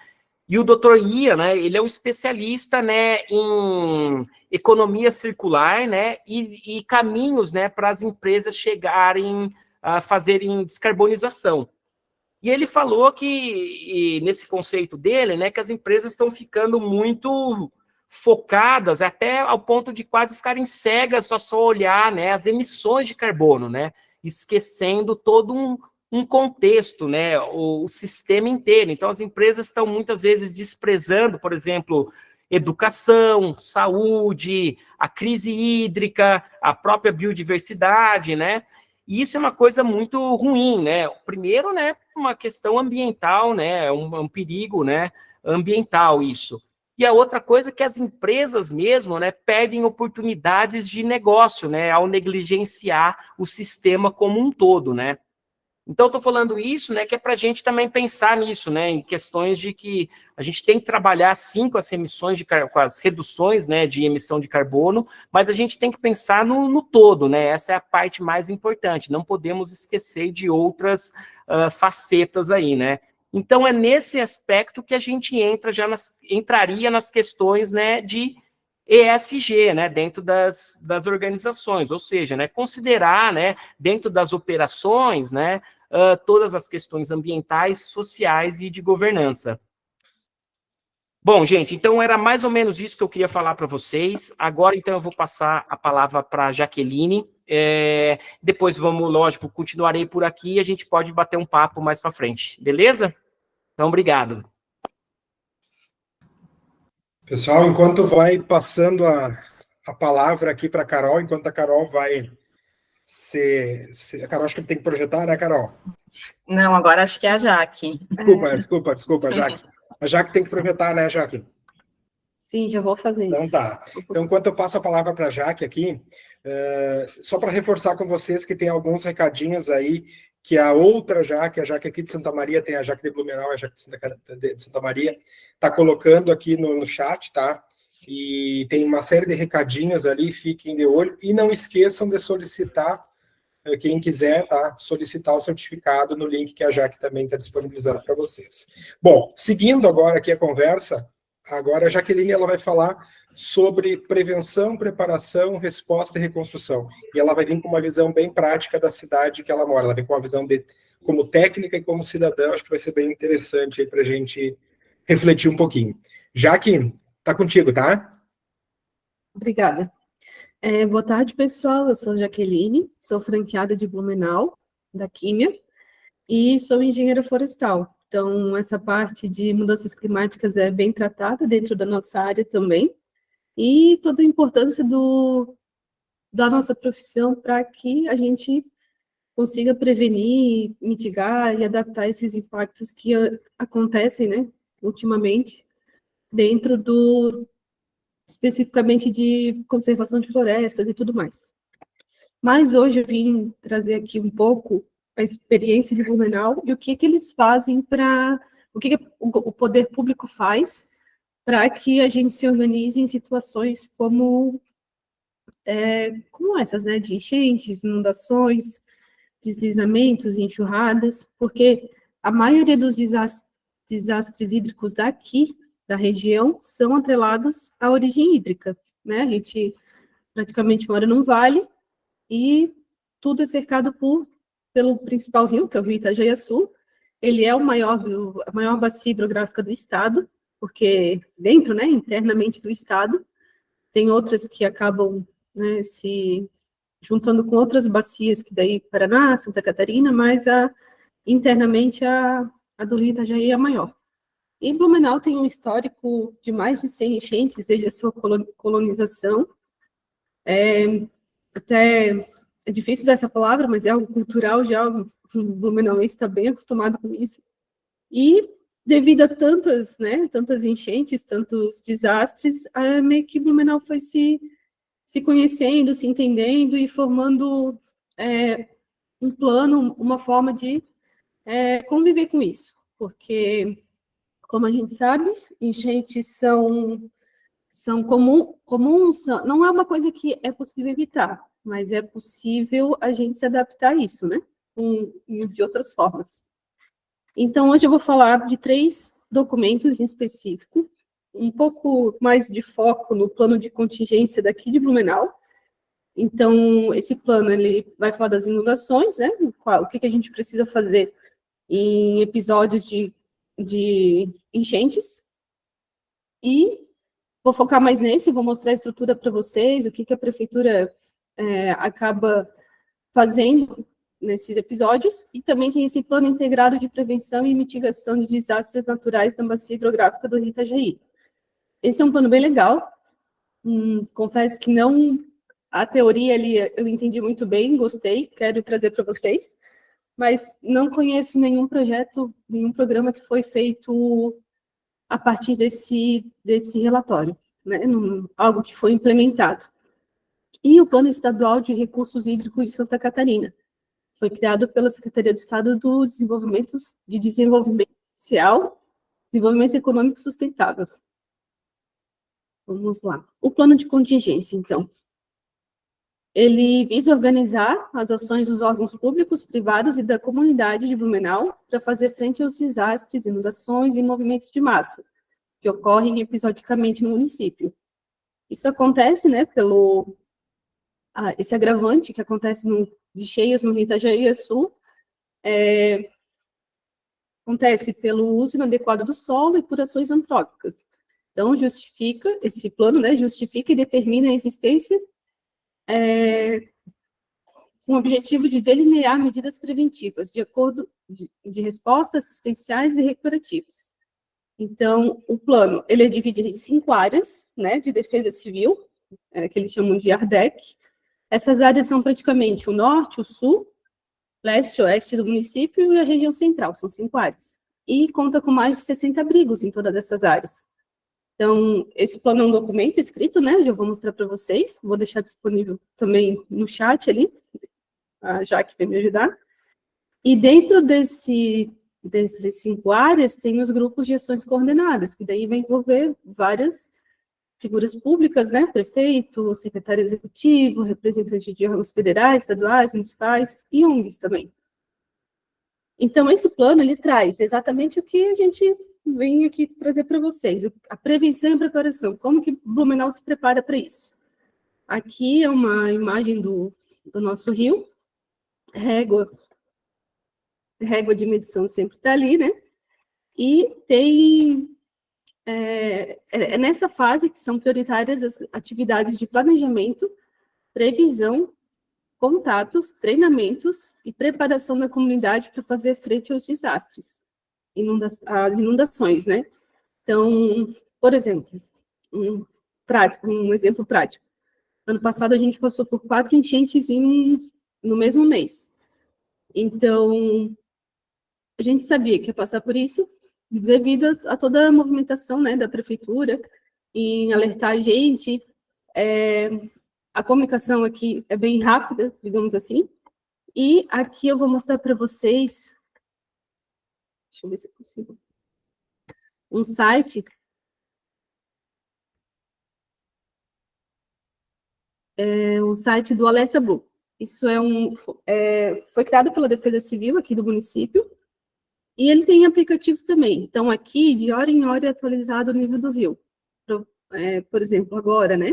B: E o Dr. Ian, né, ele é um especialista, né, em economia circular, né, e caminhos, né, para as empresas chegarem a fazerem descarbonização. E ele falou que, nesse conceito dele, né, que as empresas estão ficando muito focadas, até ao ponto de quase ficarem cegas, só olhar, né, as emissões de carbono, né, esquecendo todo um contexto, né, o sistema inteiro. Então, as empresas estão muitas vezes desprezando, por exemplo, educação, saúde, a crise hídrica, a própria biodiversidade, né? E isso é uma coisa muito ruim, né? Primeiro, né, uma questão ambiental, né, um perigo, né, ambiental isso. E a outra coisa é que as empresas mesmo, né, perdem oportunidades de negócio, né, ao negligenciar o sistema como um todo, né? Então, estou falando isso, né, que é para a gente também pensar nisso, né, em questões de que a gente tem que trabalhar, sim, com as emissões, com as reduções, né, de emissão de carbono, mas a gente tem que pensar no todo, né, essa é a parte mais importante, não podemos esquecer de outras facetas aí, né. Então, é nesse aspecto que a gente entraria nas questões, né, de ESG, né, dentro das organizações, ou seja, né, considerar, né, dentro das operações, né, todas as questões ambientais, sociais e de governança. Bom, gente, então era mais ou menos isso que eu queria falar para vocês. Agora, então, eu vou passar a palavra para a Jaqueline. Depois vamos, lógico, continuarei por aqui e a gente pode bater um papo mais para frente, beleza? Então, obrigado.
A: Pessoal, enquanto vai passando a palavra aqui para a Carol, enquanto a Carol vai a Carol, acho que tem que projetar, né, Carol?
C: Não, agora acho que é a Jaque.
A: Desculpa, Jaque. A Jaque tem que projetar, né, Jaque?
C: Sim, já vou fazer isso.
A: Então tá. Então, enquanto eu passo a palavra para a Jaque aqui, só para reforçar com vocês que tem alguns recadinhos aí, que a outra Jaque, a Jaque aqui de Santa Maria, tem a Jaque de Blumenau, a Jaque de Santa Maria, está colocando aqui no chat, tá? E tem uma série de recadinhos ali, fiquem de olho. E não esqueçam de solicitar quem quiser, tá, solicitar o certificado no link que a Jaque também está disponibilizando para vocês. Bom, seguindo agora aqui a conversa, agora a Jaqueline ela vai falar sobre prevenção, preparação, resposta e reconstrução. E ela vai vir com uma visão bem prática da cidade que ela mora. Ela vem com uma visão como técnica e como cidadã. Acho que vai ser bem interessante para a gente refletir um pouquinho. Jaque, tá contigo, tá?
D: Obrigada. Boa tarde, pessoal. Eu sou Jaqueline, sou franqueada de Blumenau, da Químia, e sou engenheira florestal. Então, essa parte de mudanças climáticas é bem tratada dentro da nossa área também, e toda a importância da nossa profissão para que a gente consiga prevenir, mitigar e adaptar esses impactos que acontecem, né, ultimamente, dentro especificamente de conservação de florestas e tudo mais. Mas hoje eu vim trazer aqui um pouco a experiência de Blumenau e o que eles fazem o que o poder público faz para que a gente se organize em situações como essas, né, de enchentes, inundações, deslizamentos, enxurradas, porque a maioria dos desastres hídricos daqui, da região, são atrelados à origem hídrica, né? A gente praticamente mora num vale e tudo é cercado pelo principal rio, que é o rio Itajaiaçu. Ele é a maior bacia hidrográfica do estado, porque dentro, né, internamente do estado, tem outras que acabam, né, se juntando com outras bacias, que daí Paraná, Santa Catarina, mas internamente a do rio Itajaí é a maior. E Blumenau tem um histórico de mais de 100 enchentes desde a sua colonização. Até é difícil usar essa palavra, mas é algo cultural já, o blumenauense está bem acostumado com isso. E devido a tantas enchentes, tantos desastres, meio que Blumenau foi se conhecendo, se entendendo e formando um plano, uma forma de conviver com isso. Porque, como a gente sabe, enchentes são comuns, não é uma coisa que é possível evitar, mas é possível a gente se adaptar a isso, né? De outras formas. Então, hoje eu vou falar de 3 documentos em específico, um pouco mais de foco no plano de contingência daqui de Blumenau. Então, esse plano, ele vai falar das inundações, né? O que a gente precisa fazer em episódios de enchentes. E vou focar mais nesse, vou mostrar a estrutura para vocês, o que a prefeitura acaba fazendo nesses episódios, e também tem esse plano integrado de prevenção e mitigação de desastres naturais na bacia hidrográfica do rio Itajaí. Esse é um plano bem legal, confesso que a teoria ali eu entendi muito bem, gostei, quero trazer para vocês, mas não conheço nenhum projeto, nenhum programa que foi feito a partir desse relatório, né? Algo que foi implementado. E o Plano Estadual de Recursos Hídricos de Santa Catarina foi criado pela Secretaria do Estado do Desenvolvimento Social, Desenvolvimento Econômico Sustentável. Vamos lá. O plano de contingência, então. Ele visa organizar as ações dos órgãos públicos, privados e da comunidade de Blumenau para fazer frente aos desastres, inundações e movimentos de massa que ocorrem episodicamente no município. Isso acontece, né, esse agravante que acontece de cheias no rio Itajaí-Açu, acontece pelo uso inadequado do solo e por ações antrópicas. Então, esse plano, né, justifica e determina a existência com o objetivo de delinear medidas preventivas, de acordo de respostas assistenciais e recuperativas. Então, o plano, ele é dividido em 5 áreas, né, de defesa civil, que eles chamam de ARDEC. Essas áreas são praticamente o norte, o sul, leste e oeste do município e a região central, são 5 áreas. E conta com mais de 60 abrigos em todas essas áreas. Então, esse plano é um documento escrito, né, já vou mostrar para vocês, vou deixar disponível também no chat ali, a Jaque vai me ajudar. E dentro desses 5 áreas, tem os grupos de ações coordenadas, que daí vai envolver várias figuras públicas, né, prefeito, secretário executivo, representante de órgãos federais, estaduais, municipais e ONGs também. Então, esse plano, ele traz exatamente o que a gente vem aqui trazer para vocês, a prevenção e preparação, como que Blumenau se prepara para isso. Aqui é uma imagem do nosso rio, régua de medição sempre está ali, né? E tem, é nessa fase que são prioritárias as atividades de planejamento, previsão, contatos, treinamentos e preparação da comunidade para fazer frente aos desastres, às inundações, né? Então, por exemplo, um exemplo prático. Ano passado, a gente passou por 4 enchentes no mesmo mês. Então, a gente sabia que ia passar por isso, devido a toda a movimentação, né, da prefeitura, em alertar a gente. A comunicação aqui é bem rápida, digamos assim. E aqui eu vou mostrar para vocês, deixa eu ver se eu consigo, um site o site do Alerta Blue. Isso foi criado pela Defesa Civil aqui do município, e ele tem aplicativo também. Então, aqui, de hora em hora, é atualizado o nível do rio. Por exemplo, agora, né?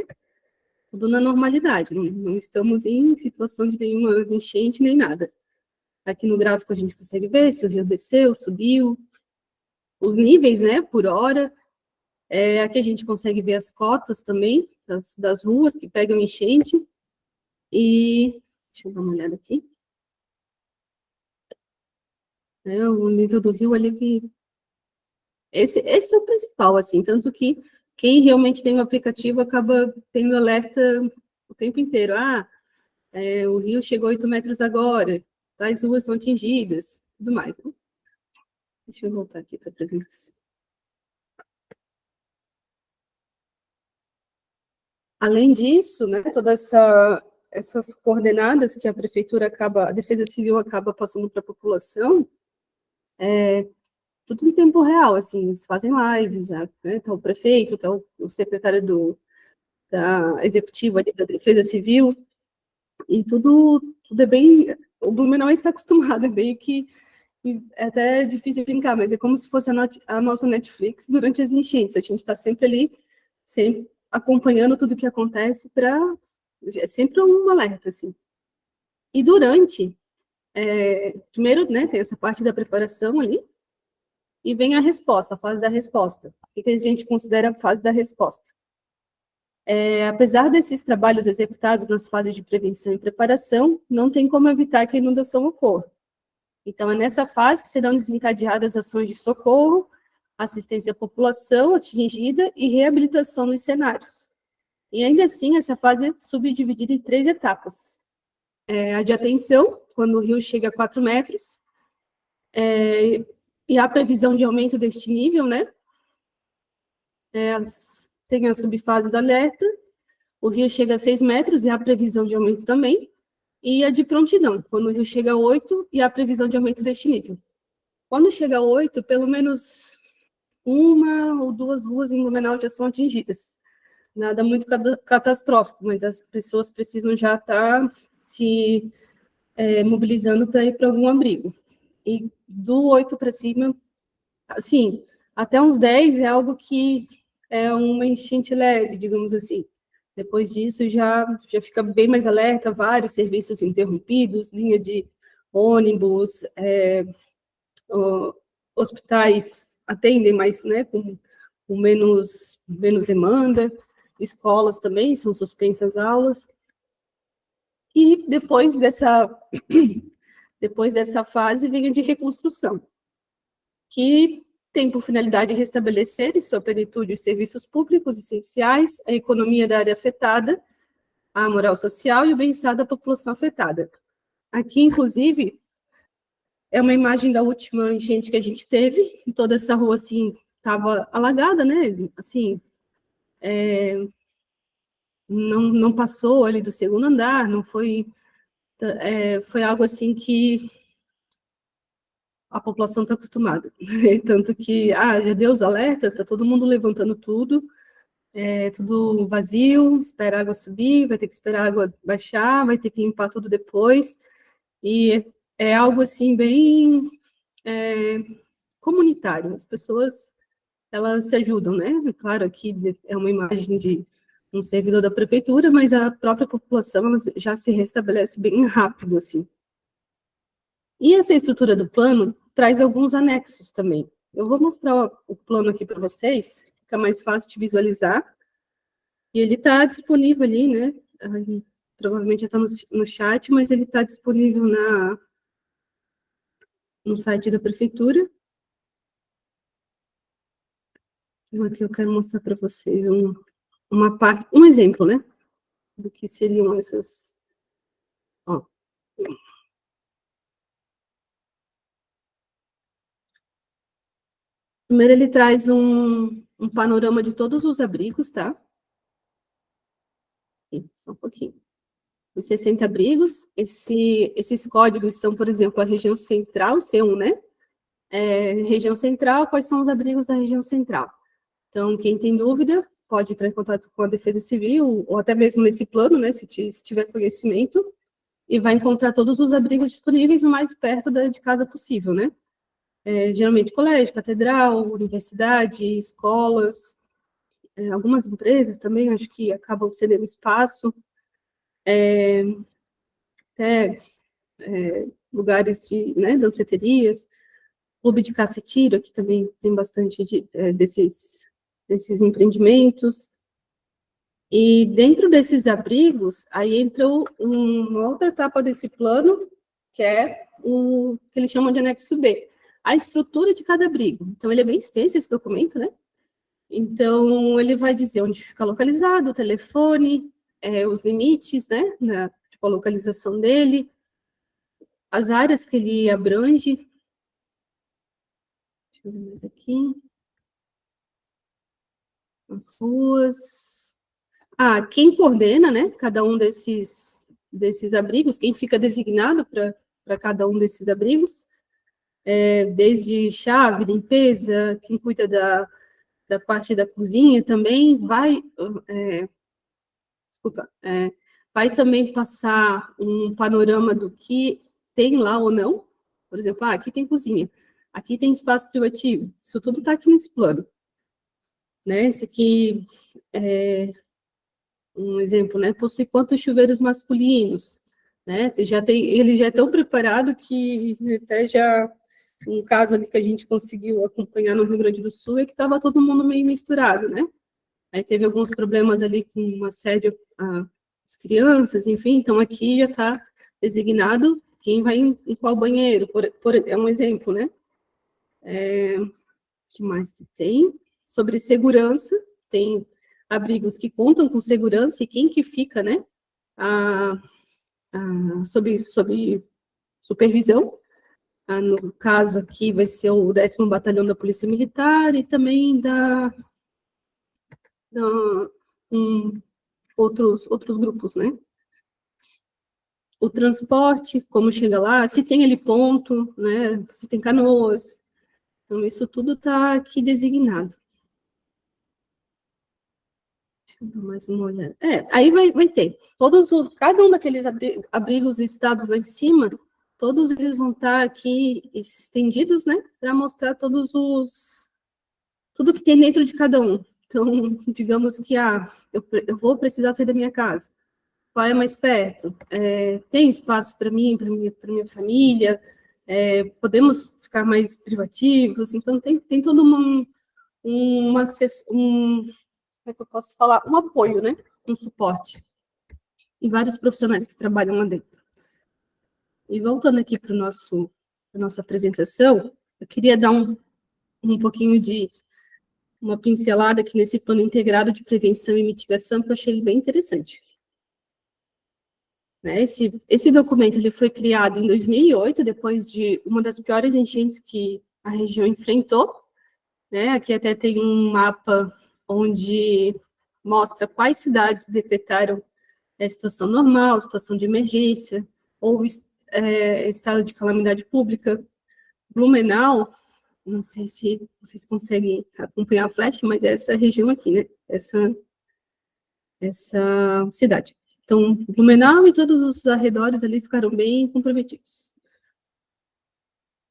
D: Tudo na normalidade, não estamos em situação de nenhuma enchente nem nada. Aqui no gráfico a gente consegue ver se o rio desceu, subiu, os níveis, né, por hora. Aqui a gente consegue ver as cotas também, das ruas que pegam enchente. E, deixa eu dar uma olhada aqui. O nível do rio ali que... Esse é o principal, assim, tanto que quem realmente tem o aplicativo acaba tendo alerta o tempo inteiro. O rio chegou a 8 metros agora, tais ruas são atingidas, tudo mais, né? Deixa eu voltar aqui para a apresentação. Além disso, né, todas essas coordenadas que a prefeitura a Defesa Civil acaba passando para a população, tudo em tempo real, assim, eles fazem lives, né, tá o prefeito, tá o secretário da executiva da Defesa Civil, e tudo é bem... O Blumenau está acostumado, é meio que... É até difícil brincar, mas é como se fosse a nossa Netflix durante as enchentes. A gente está sempre ali, sempre acompanhando tudo o que acontece é sempre um alerta, assim. E primeiro, né, tem essa parte da preparação ali, e vem a resposta, a fase da resposta. O que a gente considera a fase da resposta? Apesar desses trabalhos executados nas fases de prevenção e preparação, não tem como evitar que a inundação ocorra. Então, é nessa fase que serão desencadeadas ações de socorro, assistência à população atingida e reabilitação nos cenários. E ainda assim, essa fase é subdividida em 3 etapas. A de atenção, quando o rio chega a 4 metros, e há previsão de aumento deste nível, né? Tem as subfases alerta, o rio chega a 6 metros e há previsão de aumento também, e a de prontidão, quando o rio chega a 8 e há previsão de aumento deste nível. Quando chega a 8, pelo menos 1 ou 2 ruas em Blumenau já são atingidas. Nada muito catastrófico, mas as pessoas precisam já estar se mobilizando para ir para algum abrigo. E do 8 para cima, assim, até uns 10 é algo que é uma enchente leve, digamos assim. Depois disso, já fica bem mais alerta, vários serviços interrompidos, linha de ônibus, hospitais atendem, mas, né, com menos demanda, escolas também são suspensas aulas. E depois dessa fase vem a de reconstrução, que tem por finalidade restabelecer em sua plenitude os serviços públicos essenciais, a economia da área afetada, a moral social e o bem-estar da população afetada. Aqui, inclusive, é uma imagem da última enchente que a gente teve, e toda essa rua, assim, estava alagada, né, assim, não passou ali do 2º andar, não foi... foi algo, assim, que a população está acostumada. Tanto que, já deu os alertas, está todo mundo levantando tudo, é tudo vazio, espera a água subir, vai ter que esperar a água baixar, vai ter que limpar tudo depois, e é algo, assim, bem comunitário, as pessoas, elas se ajudam, né? Claro, aqui é uma imagem de um servidor da prefeitura, mas a própria população ela já se restabelece bem rápido, assim. E essa estrutura do plano traz alguns anexos também. Eu vou mostrar o plano aqui para vocês, fica mais fácil de visualizar. E ele está disponível ali, né? Provavelmente já está no chat, mas ele está disponível no site da prefeitura. Então, aqui eu quero mostrar para vocês um exemplo, né? Do que seriam essas... Ó. Primeiro, ele traz um panorama de todos os abrigos, tá? Aqui, só um pouquinho. Os 60 abrigos, esses códigos são, por exemplo, a região central, C1, né? Região central, quais são os abrigos da região central? Então, quem tem dúvida, pode entrar em contato com a Defesa Civil, ou até mesmo nesse plano, né, se tiver conhecimento, e vai encontrar todos os abrigos disponíveis o mais perto de casa possível, né? Geralmente colégio, catedral, universidade, escolas, algumas empresas também, acho que acabam cedendo espaço, até lugares de, né, danceterias, clube de caça e tiro, aqui também tem bastante desses empreendimentos. E dentro desses abrigos, aí entra uma outra etapa desse plano, que é o que eles chamam de anexo B, a estrutura de cada abrigo. Então, ele é bem extenso, esse documento, né? Então, ele vai dizer onde fica localizado, o telefone, os limites, né? Tipo, a localização dele, as áreas que ele abrange. Deixa eu ver mais aqui. As ruas. Quem coordena, né? Cada um desses abrigos, quem fica designado para cada um desses abrigos, desde chave, limpeza, quem cuida da parte da cozinha também vai, vai também passar um panorama do que tem lá ou não. Por exemplo, aqui tem cozinha, aqui tem espaço privativo, isso tudo está aqui nesse plano. Né? Esse aqui é um exemplo, né? Possui quantos chuveiros masculinos, né? Ele já é tão preparado que até já um caso ali que a gente conseguiu acompanhar no Rio Grande do Sul é que estava todo mundo meio misturado, né? Aí teve alguns problemas ali com assédio às crianças, enfim, então aqui já está designado quem vai em qual banheiro, é um exemplo, né? Que mais que tem? Sobre segurança, tem abrigos que contam com segurança e quem que fica, né? Sob supervisão. No caso aqui vai ser o 10º Batalhão da Polícia Militar e também outros grupos, né? O transporte, como chega lá, se tem ali ponto, né? Se tem canoas. Então, isso tudo está aqui designado. Deixa eu dar mais uma olhada. Aí vai ter cada um daqueles abrigos listados lá em cima, todos eles vão estar aqui estendidos, né? Para mostrar tudo que tem dentro de cada um. Então, digamos que eu vou precisar sair da minha casa. Qual é mais perto? Tem espaço para mim, para minha família? Podemos ficar mais privativos? Então, tem todo como é que eu posso falar? Um apoio, né? Um suporte. E vários profissionais que trabalham lá dentro. E voltando aqui para a nossa apresentação, eu queria dar um pouquinho de uma pincelada aqui nesse plano integrado de prevenção e mitigação, que eu achei ele bem interessante. Né? Esse documento ele foi criado em 2008, depois de uma das piores enchentes que a região enfrentou. Né? Aqui até tem um mapa onde mostra quais cidades decretaram situação normal, situação de emergência, ou estado de calamidade pública. Blumenau, não sei se vocês conseguem acompanhar a flecha, mas é essa região aqui, né? Essa essa cidade. Então, Blumenau e todos os arredores ali ficaram bem comprometidos.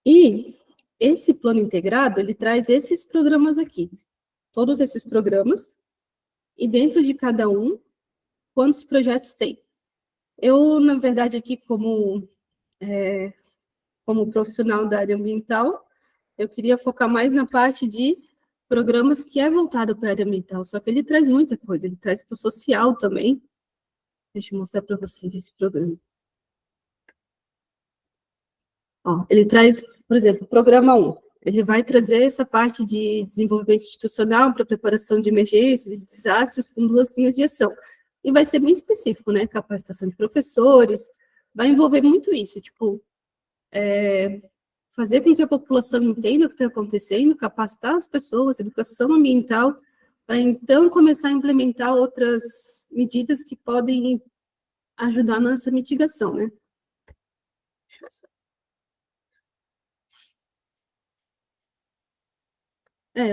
D: E esse plano integrado, ele traz esses programas aqui, todos esses programas, e dentro de cada um, quantos projetos tem. Eu, na verdade, aqui como profissional da área ambiental, eu queria focar mais na parte de programas que é voltado para a área ambiental, só que ele traz muita coisa, ele traz para o social também. Deixa eu mostrar para vocês esse programa. Ó, ele traz, por exemplo, o programa 1, ele vai trazer essa parte de desenvolvimento institucional para preparação de emergências e desastres com 2 linhas de ação. E vai ser bem específico, né? Capacitação de professores, vai envolver muito isso, tipo, fazer com que a população entenda o que está acontecendo, capacitar as pessoas, educação ambiental, para então começar a implementar outras medidas que podem ajudar nessa mitigação, né?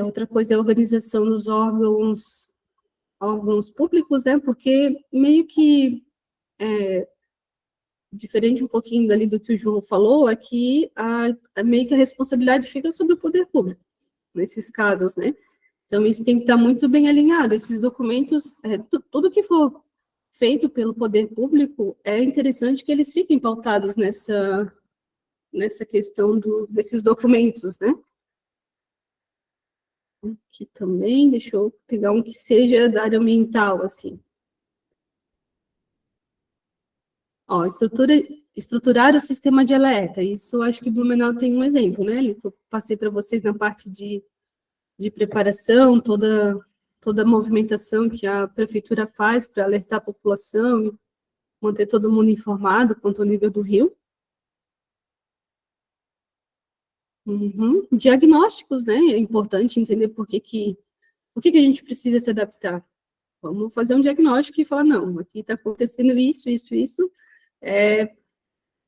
D: Outra coisa é a organização dos órgãos públicos, né? Porque meio que diferente um pouquinho dali do que o João falou, é que meio que a responsabilidade fica sobre o poder público, nesses casos, né? Então, isso tem que estar muito bem alinhado. Esses documentos, tudo que for feito pelo poder público, é interessante que eles fiquem pautados nessa questão desses documentos, né? Aqui também, deixa eu pegar um que seja da área ambiental, assim. Ó, estruturar o sistema de alerta. Isso, acho que Blumenau tem um exemplo, né? Que eu passei para vocês na parte de preparação, toda a movimentação que a prefeitura faz para alertar a população e manter todo mundo informado quanto ao nível do rio. Diagnósticos, né? É importante entender por que a gente precisa se adaptar. Vamos fazer um diagnóstico e falar, não, aqui está acontecendo isso, isso, isso,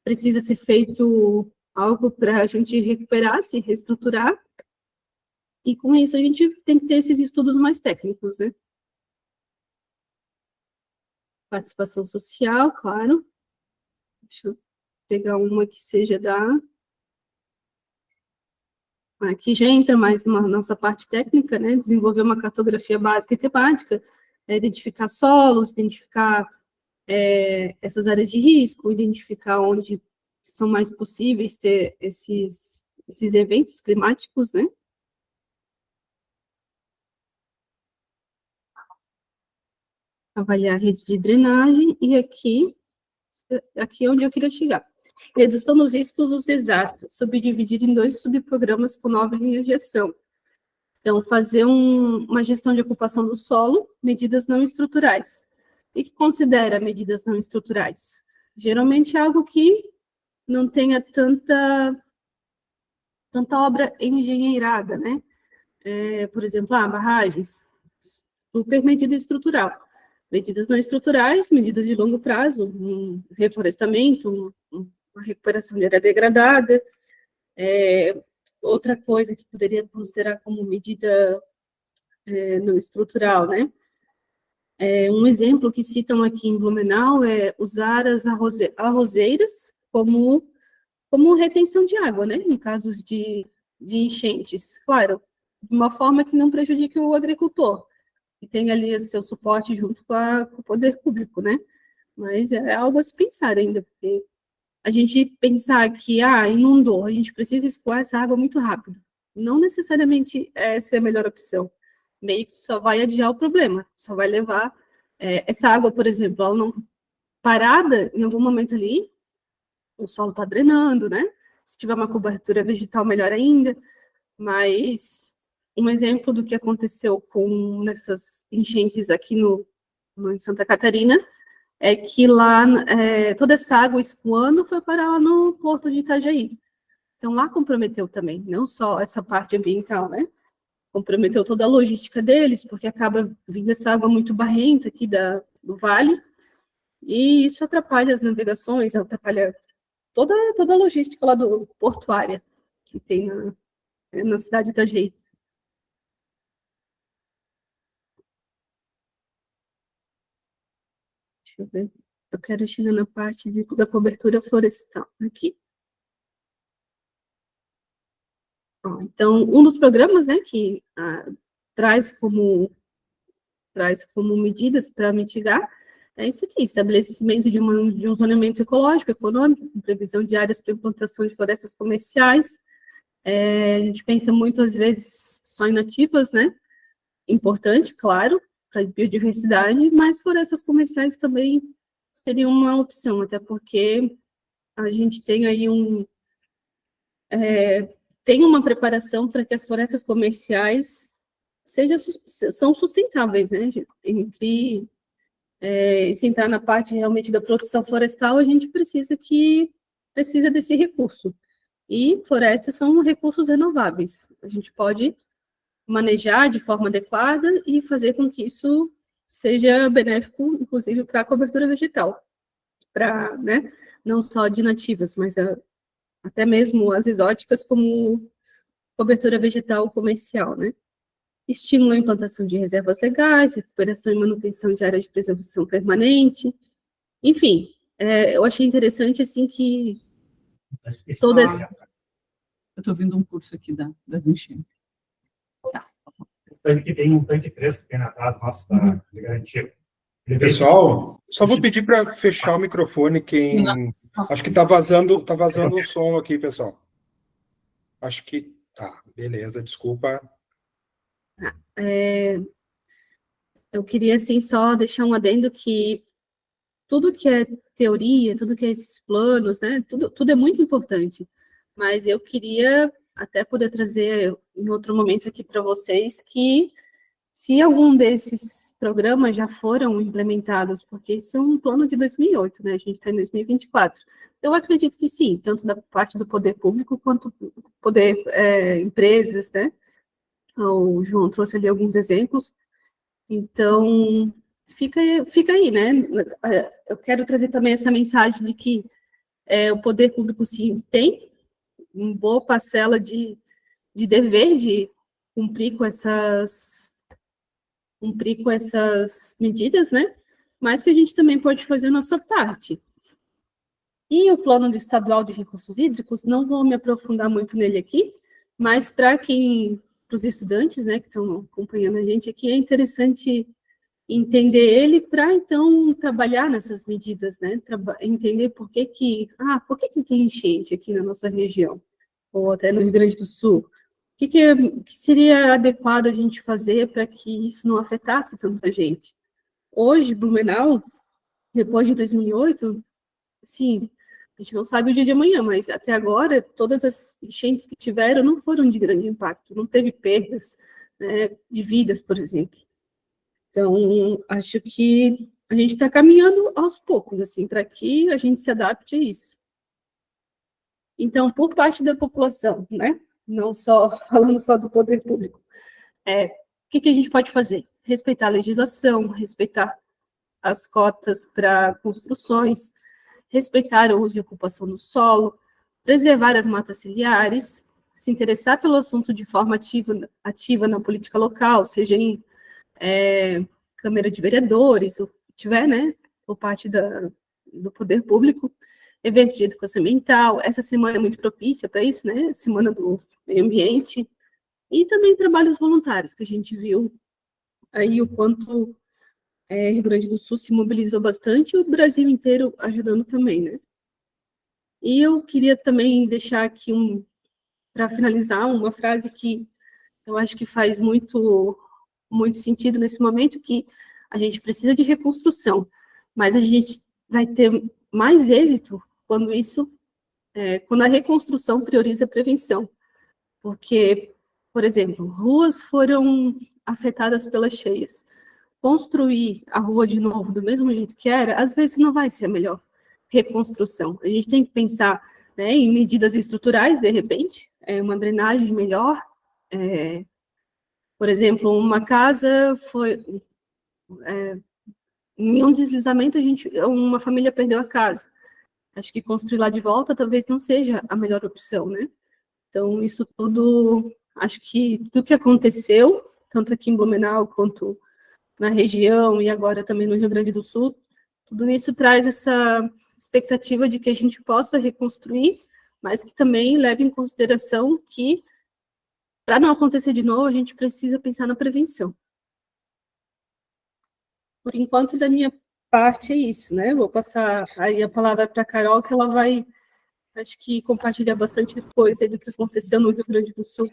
D: precisa ser feito algo para a gente recuperar, se reestruturar, e com isso a gente tem que ter esses estudos mais técnicos, né? Participação social, claro. Deixa eu pegar uma que seja aqui já entra mais na nossa parte técnica, né? Desenvolver uma cartografia básica e temática, identificar solos, identificar essas áreas de risco, identificar onde são mais possíveis ter esses eventos climáticos, né? Avaliar a rede de drenagem, e aqui é onde eu queria chegar. Redução dos riscos dos desastres, subdividido em 2 subprogramas com 9 linhas de ação. Então, fazer uma gestão de ocupação do solo, medidas não estruturais. E que considera medidas não estruturais? Geralmente é algo que não tenha tanta obra engenheirada, né? Por exemplo, barragens, super medida estrutural. Medidas não estruturais, medidas de longo prazo, um reflorestamento, uma recuperação de área degradada. Outra coisa que poderia considerar como medida não estrutural, né? Um exemplo que citam aqui em Blumenau é usar as arrozeiras como retenção de água, né? Em casos de enchentes. Claro, de uma forma que não prejudique o agricultor, que tem ali seu suporte junto com o poder público, né? Mas é algo a se pensar ainda, porque a gente pensar que, inundou, a gente precisa escoar essa água muito rápido. Não necessariamente essa é a melhor opção. Meio que só vai adiar o problema, só vai levar essa água, por exemplo, ela não parada em algum momento ali, o solo está drenando, né? Se tiver uma cobertura vegetal, melhor ainda. Mas um exemplo do que aconteceu nessas enchentes aqui em Santa Catarina é que lá toda essa água escoando foi parar lá no porto de Itajaí. Então lá comprometeu também, não só essa parte ambiental, né? Comprometeu toda a logística deles, porque acaba vindo essa água muito barrenta aqui do vale, e isso atrapalha as navegações, atrapalha toda a logística lá do portuária que tem na cidade de Itajaí. Deixa eu ver. Eu quero chegar na parte da cobertura florestal, aqui. Ó, então, um dos programas, né, que traz como medidas para mitigar é isso aqui, estabelecimento de um zoneamento ecológico, econômico, com previsão de áreas para implantação de florestas comerciais. A gente pensa muitas vezes só em nativas, né? Importante, claro, para a biodiversidade, mas florestas comerciais também seria uma opção, até porque a gente tem aí tem uma preparação para que as florestas comerciais são sustentáveis, né? Se entrar na parte realmente da produção florestal, a gente precisa desse recurso. E florestas são recursos renováveis. A gente pode manejar de forma adequada e fazer com que isso seja benéfico, inclusive, para a cobertura vegetal. Né, não só de nativas, mas até mesmo as exóticas, como cobertura vegetal comercial, né? Estimula a implantação de reservas legais, recuperação e manutenção de áreas de preservação permanente. Enfim, eu achei interessante, assim, que todas...
E: Eu estou vendo um curso aqui das enchentes. Tá.
F: Tem um tanque 3 que tem atrás, nossa, tá garantido.
A: Pessoal, só vou pedir para fechar o microfone quem... Acho que tá vazando o som aqui, pessoal. Acho que... Tá, beleza, desculpa.
D: Eu queria, assim, só deixar um adendo que tudo que é teoria, tudo que é esses planos, né, tudo é muito importante, mas eu queria até poder trazer em outro momento aqui para vocês que se algum desses programas já foram implementados, porque isso é um plano de 2008, né, a gente está em 2024, eu acredito que sim, tanto da parte do poder público quanto do poder empresas, né, o João trouxe ali alguns exemplos, então fica aí, né? Eu quero trazer também essa mensagem de que o poder público, sim, tem uma boa parcela de dever de cumprir com essas medidas, né? Mas que a gente também pode fazer a nossa parte. E o Plano Estadual de Recursos Hídricos, não vou me aprofundar muito nele aqui, mas para os estudantes, né, que estão acompanhando a gente aqui, é interessante entender ele para, então, trabalhar nessas medidas, né? Entender por que tem enchente aqui na nossa região, ou até no Rio Grande do Sul. O que seria adequado a gente fazer para que isso não afetasse tanta gente? Hoje, Blumenau, depois de 2008, assim, a gente não sabe o dia de amanhã, mas até agora, todas as enchentes que tiveram não foram de grande impacto, não teve perdas, né, de vidas, por exemplo. Então, acho que a gente está caminhando aos poucos, assim, para que a gente se adapte a isso. Então, por parte da população, né, não só falando só do poder público, o que a gente pode fazer? Respeitar a legislação, respeitar as cotas para construções, respeitar o uso e ocupação do solo, preservar as matas ciliares, se interessar pelo assunto de forma ativa na política local, seja em Câmara de Vereadores, o que tiver, né, por parte do poder público, eventos de educação ambiental, essa semana é muito propícia para isso, né, Semana do Meio Ambiente, e também trabalhos voluntários, que a gente viu aí o quanto Rio Grande do Sul se mobilizou bastante, e o Brasil inteiro ajudando também, né. E eu queria também deixar aqui, para finalizar, uma frase que eu acho que faz muito sentido nesse momento, que a gente precisa de reconstrução, mas a gente vai ter mais êxito quando a reconstrução prioriza a prevenção. Porque, por exemplo, ruas foram afetadas pelas cheias. Construir a rua de novo do mesmo jeito que era, às vezes não vai ser a melhor reconstrução. A gente tem que pensar, né, em medidas estruturais, de repente, uma drenagem melhor, por exemplo, uma casa em um deslizamento, uma família perdeu a casa. Acho que construir lá de volta talvez não seja a melhor opção, né? Então, isso tudo, acho que tudo que aconteceu, tanto aqui em Blumenau quanto na região e agora também no Rio Grande do Sul, Tudo isso traz essa expectativa de que a gente possa reconstruir, mas que também leve em consideração que, para não acontecer de novo, a gente precisa pensar na prevenção. Por enquanto, da minha parte, é isso, né? Vou passar aí a palavra para a Carol, que ela vai, acho que, compartilhar bastante coisa do que aconteceu no Rio Grande do Sul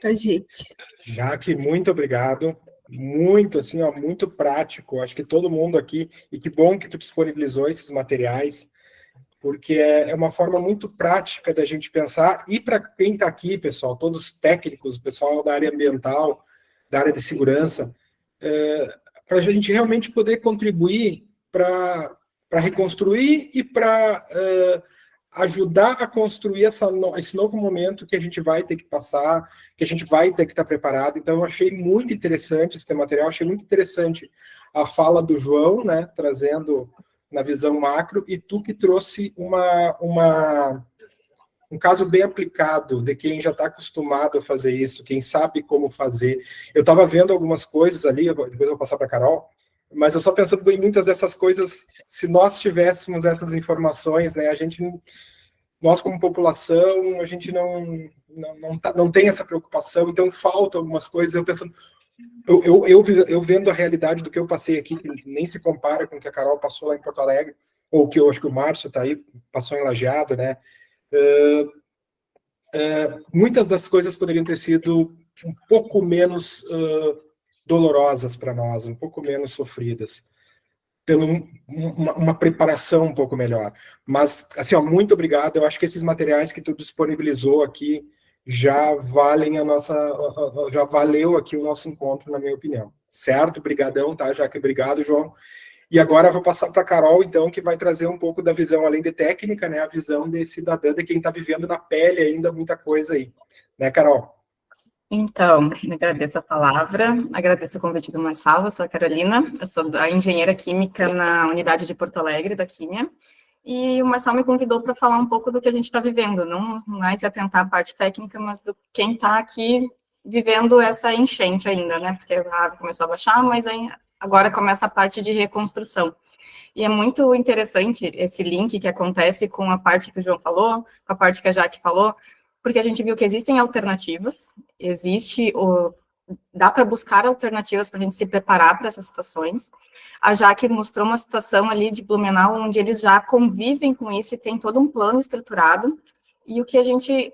D: para a gente.
A: Jaque, muito obrigado. Muito, assim, ó, muito prático. Acho que todo mundo aqui, e que bom que tu disponibilizou esses materiais, porque é uma forma muito prática da gente pensar, e para quem está aqui, pessoal, todos técnicos, o pessoal da área ambiental, da área de segurança, para a gente realmente poder contribuir para reconstruir e para ajudar a construir esse novo momento que a gente vai ter que passar, que a gente vai ter que estar preparado. Então, eu achei muito interessante esse material, achei muito interessante a fala do João, né, trazendo na visão macro, e tu que trouxe um caso bem aplicado de quem já está acostumado a fazer isso, quem sabe como fazer. Eu estava vendo algumas coisas ali, depois eu vou passar para a Carol, mas eu só pensando em muitas dessas coisas, se nós tivéssemos essas informações, né, nós como população, a gente não tem essa preocupação, então faltam algumas coisas. Eu pensando, eu vendo a realidade do que eu passei aqui, que nem se compara com o que a Carol passou lá em Porto Alegre, ou que eu acho que o Márcio está aí, passou em Lajeado, né? Muitas das coisas poderiam ter sido um pouco menos dolorosas para nós, um pouco menos sofridas, pela uma preparação um pouco melhor. Mas, assim, ó, muito obrigado. Eu acho que esses materiais que tu disponibilizou aqui já valeu aqui o nosso encontro, na minha opinião. Certo? Obrigadão, tá, Jaque? Obrigado, João. E agora eu vou passar para a Carol, então, que vai trazer um pouco da visão, além de técnica, né, a visão de cidadã, de quem está vivendo na pele ainda muita coisa aí. Né, Carol?
C: Então, agradeço a palavra, agradeço o convite do Marçal, eu sou a Carolina, eu sou da engenheira química na unidade de Porto Alegre, da Químia, e o Marçal me convidou para falar um pouco do que a gente está vivendo, não mais se atentar à parte técnica, mas do quem está aqui vivendo essa enchente ainda, né, porque a água começou a baixar, mas aí agora começa a parte de reconstrução. E é muito interessante esse link que acontece com a parte que o João falou, com a parte que a Jaque falou, porque a gente viu que existem alternativas, dá para buscar alternativas para a gente se preparar para essas situações. A Jaque mostrou uma situação ali de Blumenau, onde eles já convivem com isso e tem todo um plano estruturado, e o que a gente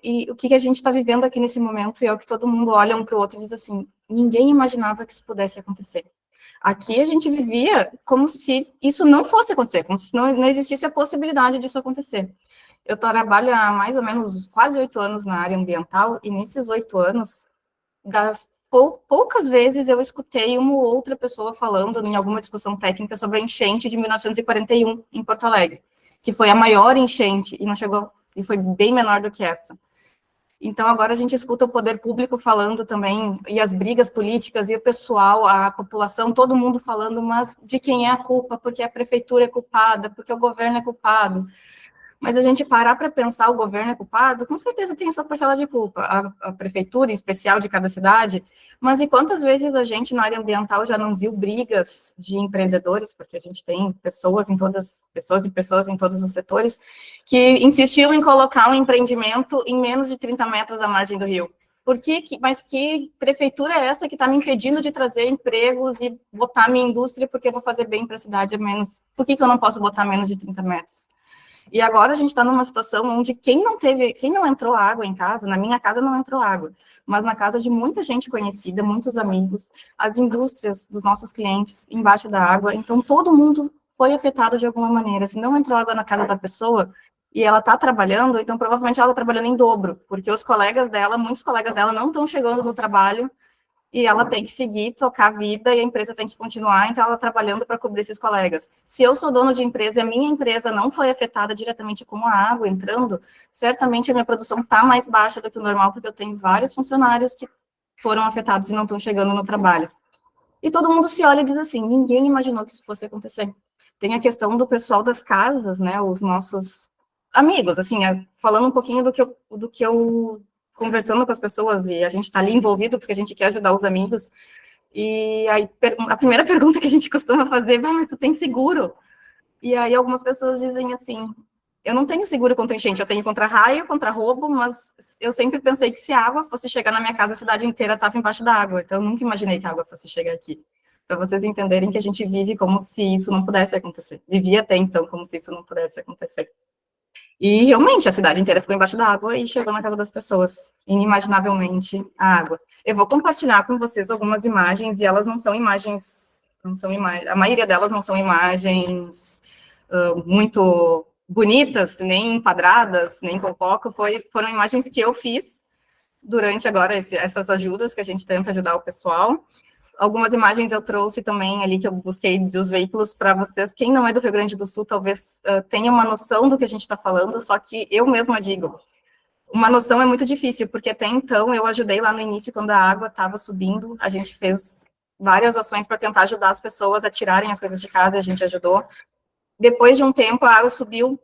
C: está vivendo aqui nesse momento é o que todo mundo olha um para o outro e diz assim, ninguém imaginava que isso pudesse acontecer. Aqui a gente vivia como se isso não fosse acontecer, como se não existisse a possibilidade disso acontecer. Eu trabalho há mais ou menos quase 8 anos na área ambiental, e nesses 8 anos, das poucas vezes eu escutei uma ou outra pessoa falando em alguma discussão técnica sobre a enchente de 1941 em Porto Alegre, que foi a maior enchente, e não chegou, e foi bem menor do que essa. Então, agora a gente escuta o poder público falando também, e as brigas políticas, e o pessoal, a população, todo mundo falando, mas de quem é a culpa? Porque a prefeitura é culpada, porque o governo é culpado. Mas a gente parar para pensar, o governo é culpado, com certeza tem a sua parcela de culpa, a prefeitura em especial de cada cidade, mas e quantas vezes a gente na área ambiental já não viu brigas de empreendedores, porque a gente tem pessoas em todos os setores, que insistiam em colocar um empreendimento em menos de 30 metros da margem do rio. Mas que prefeitura é essa que está me impedindo de trazer empregos e botar minha indústria porque eu vou fazer bem para a cidade a menos? Por que eu não posso botar menos de 30 metros? E agora a gente está numa situação onde quem não entrou água em casa, na minha casa não entrou água, mas na casa de muita gente conhecida, muitos amigos, as indústrias dos nossos clientes embaixo da água, então todo mundo foi afetado de alguma maneira. Se não entrou água na casa da pessoa e ela está trabalhando, então provavelmente ela está trabalhando em dobro, porque muitos colegas dela não estão chegando no trabalho, e ela tem que seguir, tocar a vida, e a empresa tem que continuar, então ela está trabalhando para cobrir esses colegas. Se eu sou dono de empresa e a minha empresa não foi afetada diretamente com a água entrando, certamente a minha produção está mais baixa do que o normal, porque eu tenho vários funcionários que foram afetados e não estão chegando no trabalho. E todo mundo se olha e diz assim, ninguém imaginou que isso fosse acontecer. Tem a questão do pessoal das casas, né, os nossos amigos, assim, falando um pouquinho do que eu conversando com as pessoas, e a gente está ali envolvido porque a gente quer ajudar os amigos, e aí a primeira pergunta que a gente costuma fazer é, mas tu tem seguro? E aí algumas pessoas dizem assim, eu não tenho seguro contra enchente, eu tenho contra raio, contra roubo, mas eu sempre pensei que se a água fosse chegar na minha casa, a cidade inteira estava embaixo da água, então eu nunca imaginei que a água fosse chegar aqui. Para vocês entenderem que a gente vive como se isso não pudesse acontecer. Vivia até então como se isso não pudesse acontecer. E realmente a cidade inteira ficou embaixo da água e chegou na casa das pessoas, inimaginavelmente a água. Eu vou compartilhar com vocês algumas imagens e elas não são imagens, a maioria delas não são imagens muito bonitas, nem enquadradas, nem com foco, foram imagens que eu fiz durante agora essas ajudas que a gente tenta ajudar o pessoal. Algumas imagens eu trouxe também ali, que eu busquei dos veículos para vocês. Quem não é do Rio Grande do Sul, talvez tenha uma noção do que a gente está falando, só que eu mesma digo, uma noção é muito difícil, porque até então eu ajudei lá no início, quando a água estava subindo, a gente fez várias ações para tentar ajudar as pessoas a tirarem as coisas de casa, e a gente ajudou. Depois de um tempo, a água subiu,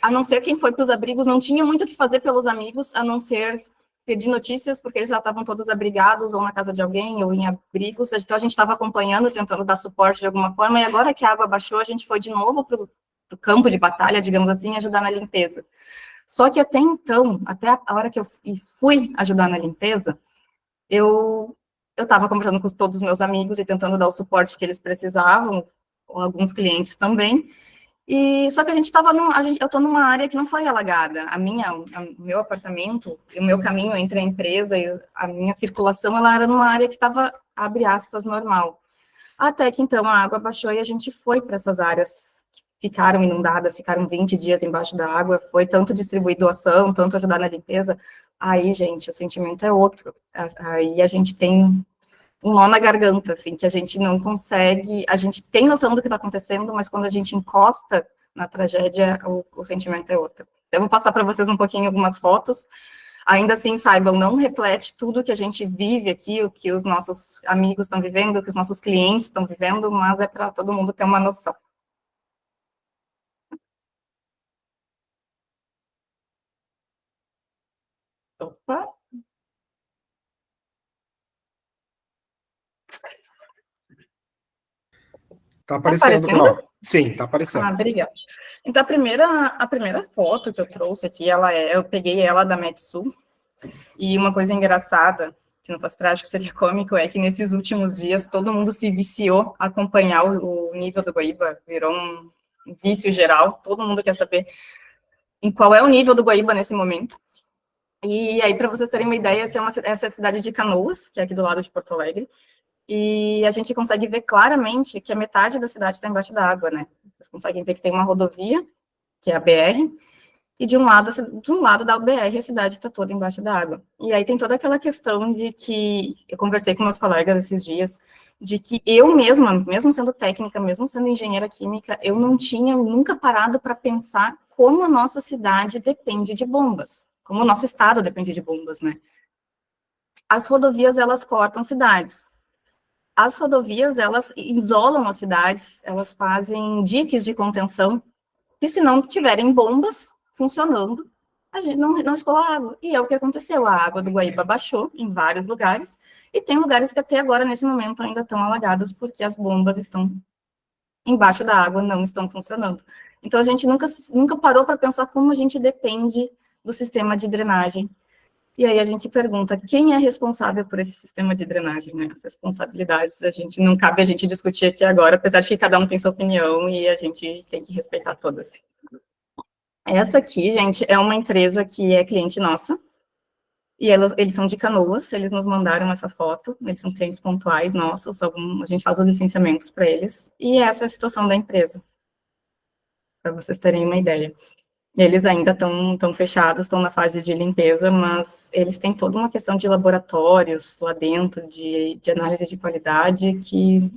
C: a não ser quem foi para os abrigos, não tinha muito o que fazer pelos amigos, a não ser pedir notícias, porque eles já estavam todos abrigados, ou na casa de alguém, ou em abrigos, então a gente estava acompanhando, tentando dar suporte de alguma forma, e agora que a água baixou, a gente foi de novo para o campo de batalha, digamos assim, ajudar na limpeza. Só que até então, até a hora que eu fui ajudar na limpeza, eu estava conversando com todos os meus amigos e tentando dar o suporte que eles precisavam, com alguns clientes também, e só que a gente estava eu estou numa área que não foi alagada. O meu apartamento, o meu caminho entre a empresa e a minha circulação, ela era numa área que estava, abre aspas, normal. Até que então a água baixou e a gente foi para essas áreas que ficaram inundadas, ficaram 20 dias embaixo da água, foi tanto distribuir doação, tanto ajudar na limpeza. Aí, gente, o sentimento é outro. Aí a gente tem um nó na garganta, assim, que a gente não consegue, a gente tem noção do que está acontecendo, mas quando a gente encosta na tragédia, o sentimento é outro. Então, eu vou passar para vocês um pouquinho algumas fotos, ainda assim, saibam, não reflete tudo que a gente vive aqui, o que os nossos amigos estão vivendo, o que os nossos clientes estão vivendo, mas é para todo mundo ter uma noção. Opa!
A: Tá aparecendo, Carol. Sim, tá aparecendo.
C: Ah, obrigada. Então, a primeira foto que eu trouxe aqui, eu peguei ela da Metsu, e uma coisa engraçada, que não fosse trágico, seria cômico, é que nesses últimos dias todo mundo se viciou a acompanhar o nível do Guaíba, virou um vício geral, todo mundo quer saber em qual é o nível do Guaíba nesse momento. E aí, para vocês terem uma ideia, essa é a cidade de Canoas, que é aqui do lado de Porto Alegre, e a gente consegue ver claramente que a metade da cidade está embaixo da água, né? Vocês conseguem ver que tem uma rodovia, que é a BR, e de um lado da BR a cidade está toda embaixo da água. E aí tem toda aquela questão de que, eu conversei com meus colegas esses dias, de que eu mesma, mesmo sendo técnica, mesmo sendo engenheira química, eu não tinha nunca parado para pensar como a nossa cidade depende de bombas, como o nosso estado depende de bombas, né? As rodovias, elas cortam cidades. As rodovias, elas isolam as cidades, elas fazem diques de contenção, que se não tiverem bombas funcionando, a gente não escoa água. E é o que aconteceu, a água do Guaíba baixou em vários lugares, e tem lugares que até agora, nesse momento, ainda estão alagados, porque as bombas estão embaixo da água, não estão funcionando. Então, a gente nunca parou para pensar como a gente depende do sistema de drenagem. E aí a gente pergunta, quem é responsável por esse sistema de drenagem, né? As responsabilidades, não cabe a gente discutir aqui agora, apesar de que cada um tem sua opinião e a gente tem que respeitar todas. Essa aqui, gente, é uma empresa que é cliente nossa, e eles são de Canoas, eles nos mandaram essa foto, eles são clientes pontuais nossos, a gente faz os licenciamentos para eles, e essa é a situação da empresa, para vocês terem uma ideia. Eles ainda estão fechados, estão na fase de limpeza, mas eles têm toda uma questão de laboratórios lá dentro, de análise de qualidade, que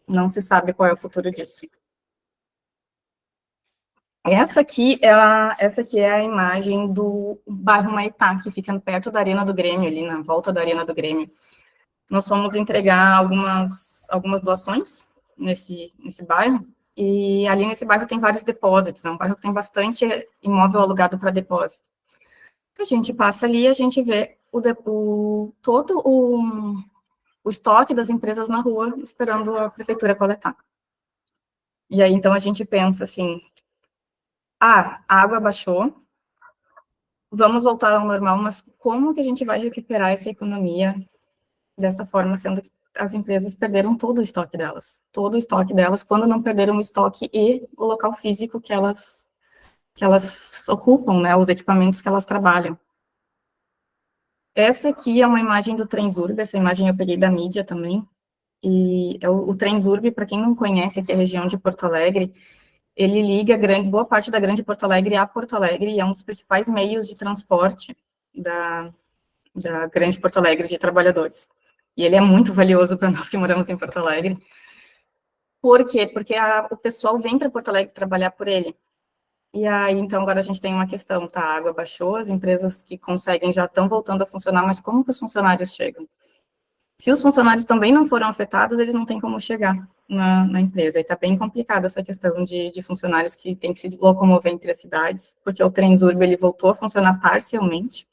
C: não se sabe qual é o futuro disso. Essa aqui é a imagem do bairro Maitá, que fica perto da Arena do Grêmio, ali na volta da Arena do Grêmio. Nós fomos entregar algumas doações nesse bairro, e ali nesse bairro tem vários depósitos, é um bairro que tem bastante imóvel alugado para depósito. A gente passa ali e a gente vê todo o estoque das empresas na rua, esperando a prefeitura coletar. E aí, então, a gente pensa assim, a água baixou, vamos voltar ao normal, mas como que a gente vai recuperar essa economia dessa forma, sendo que as empresas perderam todo o estoque delas, quando não perderam o estoque e o local físico que elas ocupam, né, os equipamentos que elas trabalham. Essa aqui é uma imagem do Transurb, essa imagem eu peguei da mídia também, e é o Transurb, para quem não conhece aqui a região de Porto Alegre, ele liga boa parte da Grande Porto Alegre a Porto Alegre, e é um dos principais meios de transporte da Grande Porto Alegre de trabalhadores. E ele é muito valioso para nós que moramos em Porto Alegre. Por quê? Porque o pessoal vem para Porto Alegre trabalhar por ele. E aí, então, agora a gente tem uma questão, tá? A água baixou, as empresas que conseguem já estão voltando a funcionar, mas como que os funcionários chegam? Se os funcionários também não foram afetados, eles não têm como chegar na empresa. E está bem complicada essa questão de funcionários que têm que se locomover entre as cidades, porque o Transurb, ele voltou a funcionar parcialmente.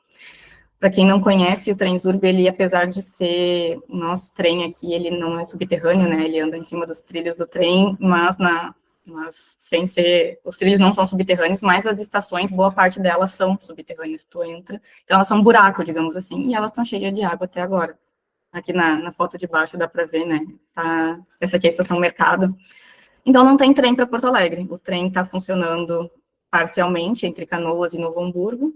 C: Para quem não conhece, o Transurb, ele, apesar de ser o nosso trem aqui, ele não é subterrâneo, né? Ele anda em cima dos trilhos do trem, mas sem ser, os trilhos não são subterrâneos, mas as estações, boa parte delas são subterrâneas, tu entra, então elas são um buraco, digamos assim, e elas estão cheias de água até agora. Aqui na foto de baixo dá para ver, né, essa aqui é a estação Mercado, então não tem trem para Porto Alegre, o trem está funcionando parcialmente entre Canoas e Novo Hamburgo,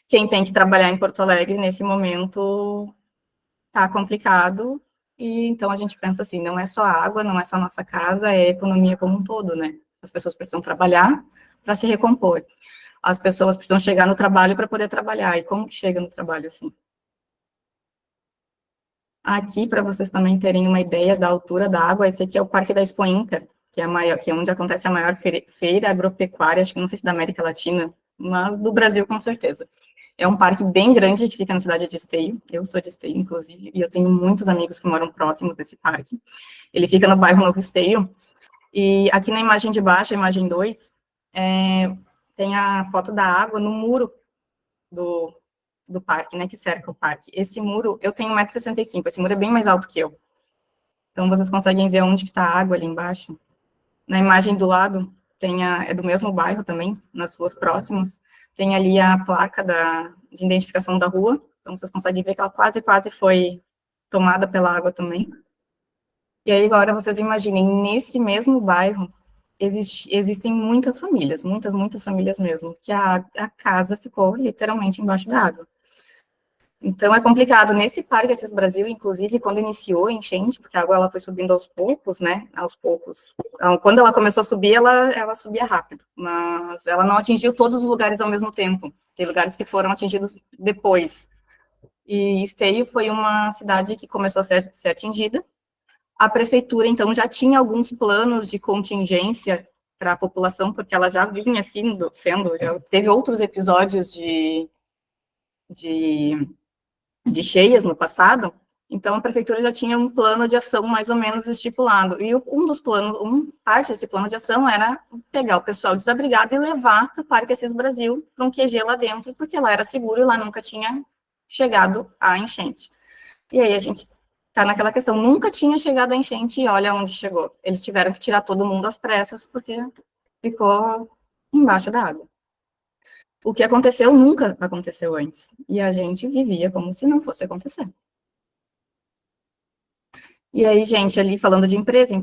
C: quem tem que trabalhar em Porto Alegre nesse momento está complicado, e então a gente pensa assim, não é só a água, não é só a nossa casa, é a economia como um todo, né? As pessoas precisam trabalhar para se recompor. As pessoas precisam chegar no trabalho para poder trabalhar. E como que chega no trabalho assim? Aqui, para vocês também terem uma ideia da altura da água, esse aqui é o Parque da Expo Inca, que é onde acontece a maior feira agropecuária, acho que não sei se da América Latina, mas do Brasil com certeza. É um parque bem grande que fica na cidade de Esteio. Eu sou de Esteio, inclusive, e eu tenho muitos amigos que moram próximos desse parque. Ele fica no bairro Novo Esteio. E aqui na imagem de baixo, a imagem 2, tem a foto da água no muro do parque, né, que cerca o parque. Esse muro, eu tenho 1,65 m, esse muro é bem mais alto que eu. Então, vocês conseguem ver onde que está a água ali embaixo. Na imagem do lado, é do mesmo bairro também, nas ruas próximas, tem ali a placa de identificação da rua, então vocês conseguem ver que ela quase foi tomada pela água também. E aí agora vocês imaginem, nesse mesmo bairro, existem muitas famílias, muitas famílias mesmo, que a casa ficou literalmente embaixo da água. Então, é complicado. Nesse Parque Assis Brasil, inclusive, quando iniciou a enchente, porque a água ela foi subindo aos poucos, né? Aos poucos. Então, quando ela começou a subir, ela subia rápido, mas ela não atingiu todos os lugares ao mesmo tempo. Tem lugares que foram atingidos depois. E Esteio foi uma cidade que começou a ser atingida. A prefeitura, então, já tinha alguns planos de contingência para a população, porque ela já vinha já teve outros episódios de cheias no passado, então a prefeitura já tinha um plano de ação mais ou menos estipulado, e parte desse plano de ação era pegar o pessoal desabrigado e levar para o Parque Assis Brasil, para um QG lá dentro, porque lá era seguro e lá nunca tinha chegado a enchente. E aí a gente está naquela questão, nunca tinha chegado a enchente e olha onde chegou. Eles tiveram que tirar todo mundo às pressas, porque ficou embaixo da água. O que aconteceu nunca aconteceu antes. E a gente vivia como se não fosse acontecer. E aí, gente, ali falando de empresa,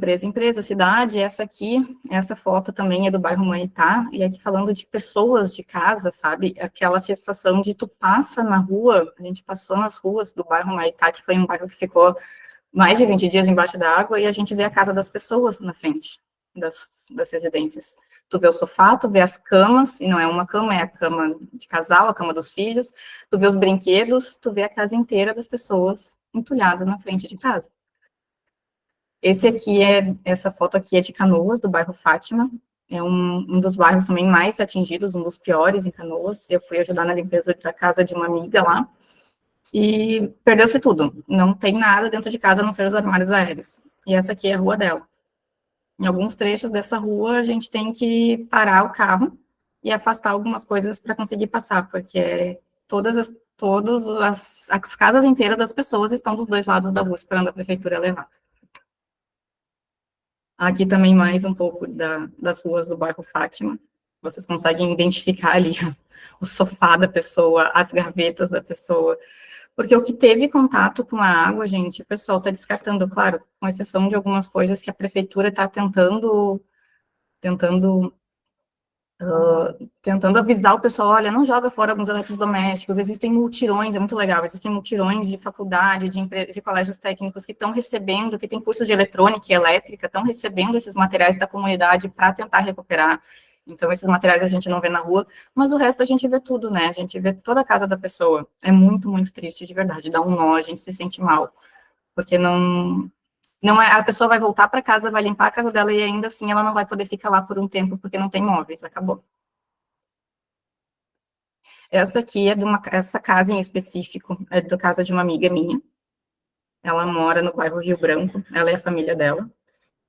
C: cidade, essa foto também é do bairro Humanitá, e aqui falando de pessoas de casa, sabe? Aquela sensação de tu passa na rua, a gente passou nas ruas do bairro Humanitá, que foi um bairro que ficou mais de 20 dias embaixo da água, e a gente vê a casa das pessoas na frente das residências. Tu vê o sofá, tu vê as camas, e não é uma cama, é a cama de casal, a cama dos filhos, tu vê os brinquedos, tu vê a casa inteira das pessoas entulhadas na frente de casa. Essa foto aqui é de Canoas, do bairro Fátima, é um dos bairros também mais atingidos, um dos piores em Canoas. Eu fui ajudar na limpeza da casa de uma amiga lá, e perdeu-se tudo, não tem nada dentro de casa a não ser os armários aéreos. E essa aqui é a rua dela. Em alguns trechos dessa rua, a gente tem que parar o carro e afastar algumas coisas para conseguir passar, porque todas as casas inteiras das pessoas estão dos dois lados da rua, esperando a prefeitura levar. Aqui também mais um pouco das ruas do bairro Fátima. Vocês conseguem identificar ali o sofá da pessoa, as gavetas da pessoa. Porque o que teve contato com a água, gente, o pessoal está descartando, claro, com exceção de algumas coisas que a prefeitura está tentando avisar o pessoal, olha, não joga fora alguns eletrodomésticos, existem multirões, é muito legal, existem multirões de faculdade, de colégios técnicos que estão recebendo, que tem cursos de eletrônica e elétrica, estão recebendo esses materiais da comunidade para tentar recuperar. Então, esses materiais a gente não vê na rua, mas o resto a gente vê tudo, né? A gente vê toda a casa da pessoa. É muito, muito triste, de verdade, dá um nó, a gente se sente mal, porque não é, a pessoa vai voltar para casa, vai limpar a casa dela e ainda assim ela não vai poder ficar lá por um tempo porque não tem móveis, acabou. Essa aqui essa casa em específico é da casa de uma amiga minha. Ela mora no bairro Rio Branco, ela e a família dela.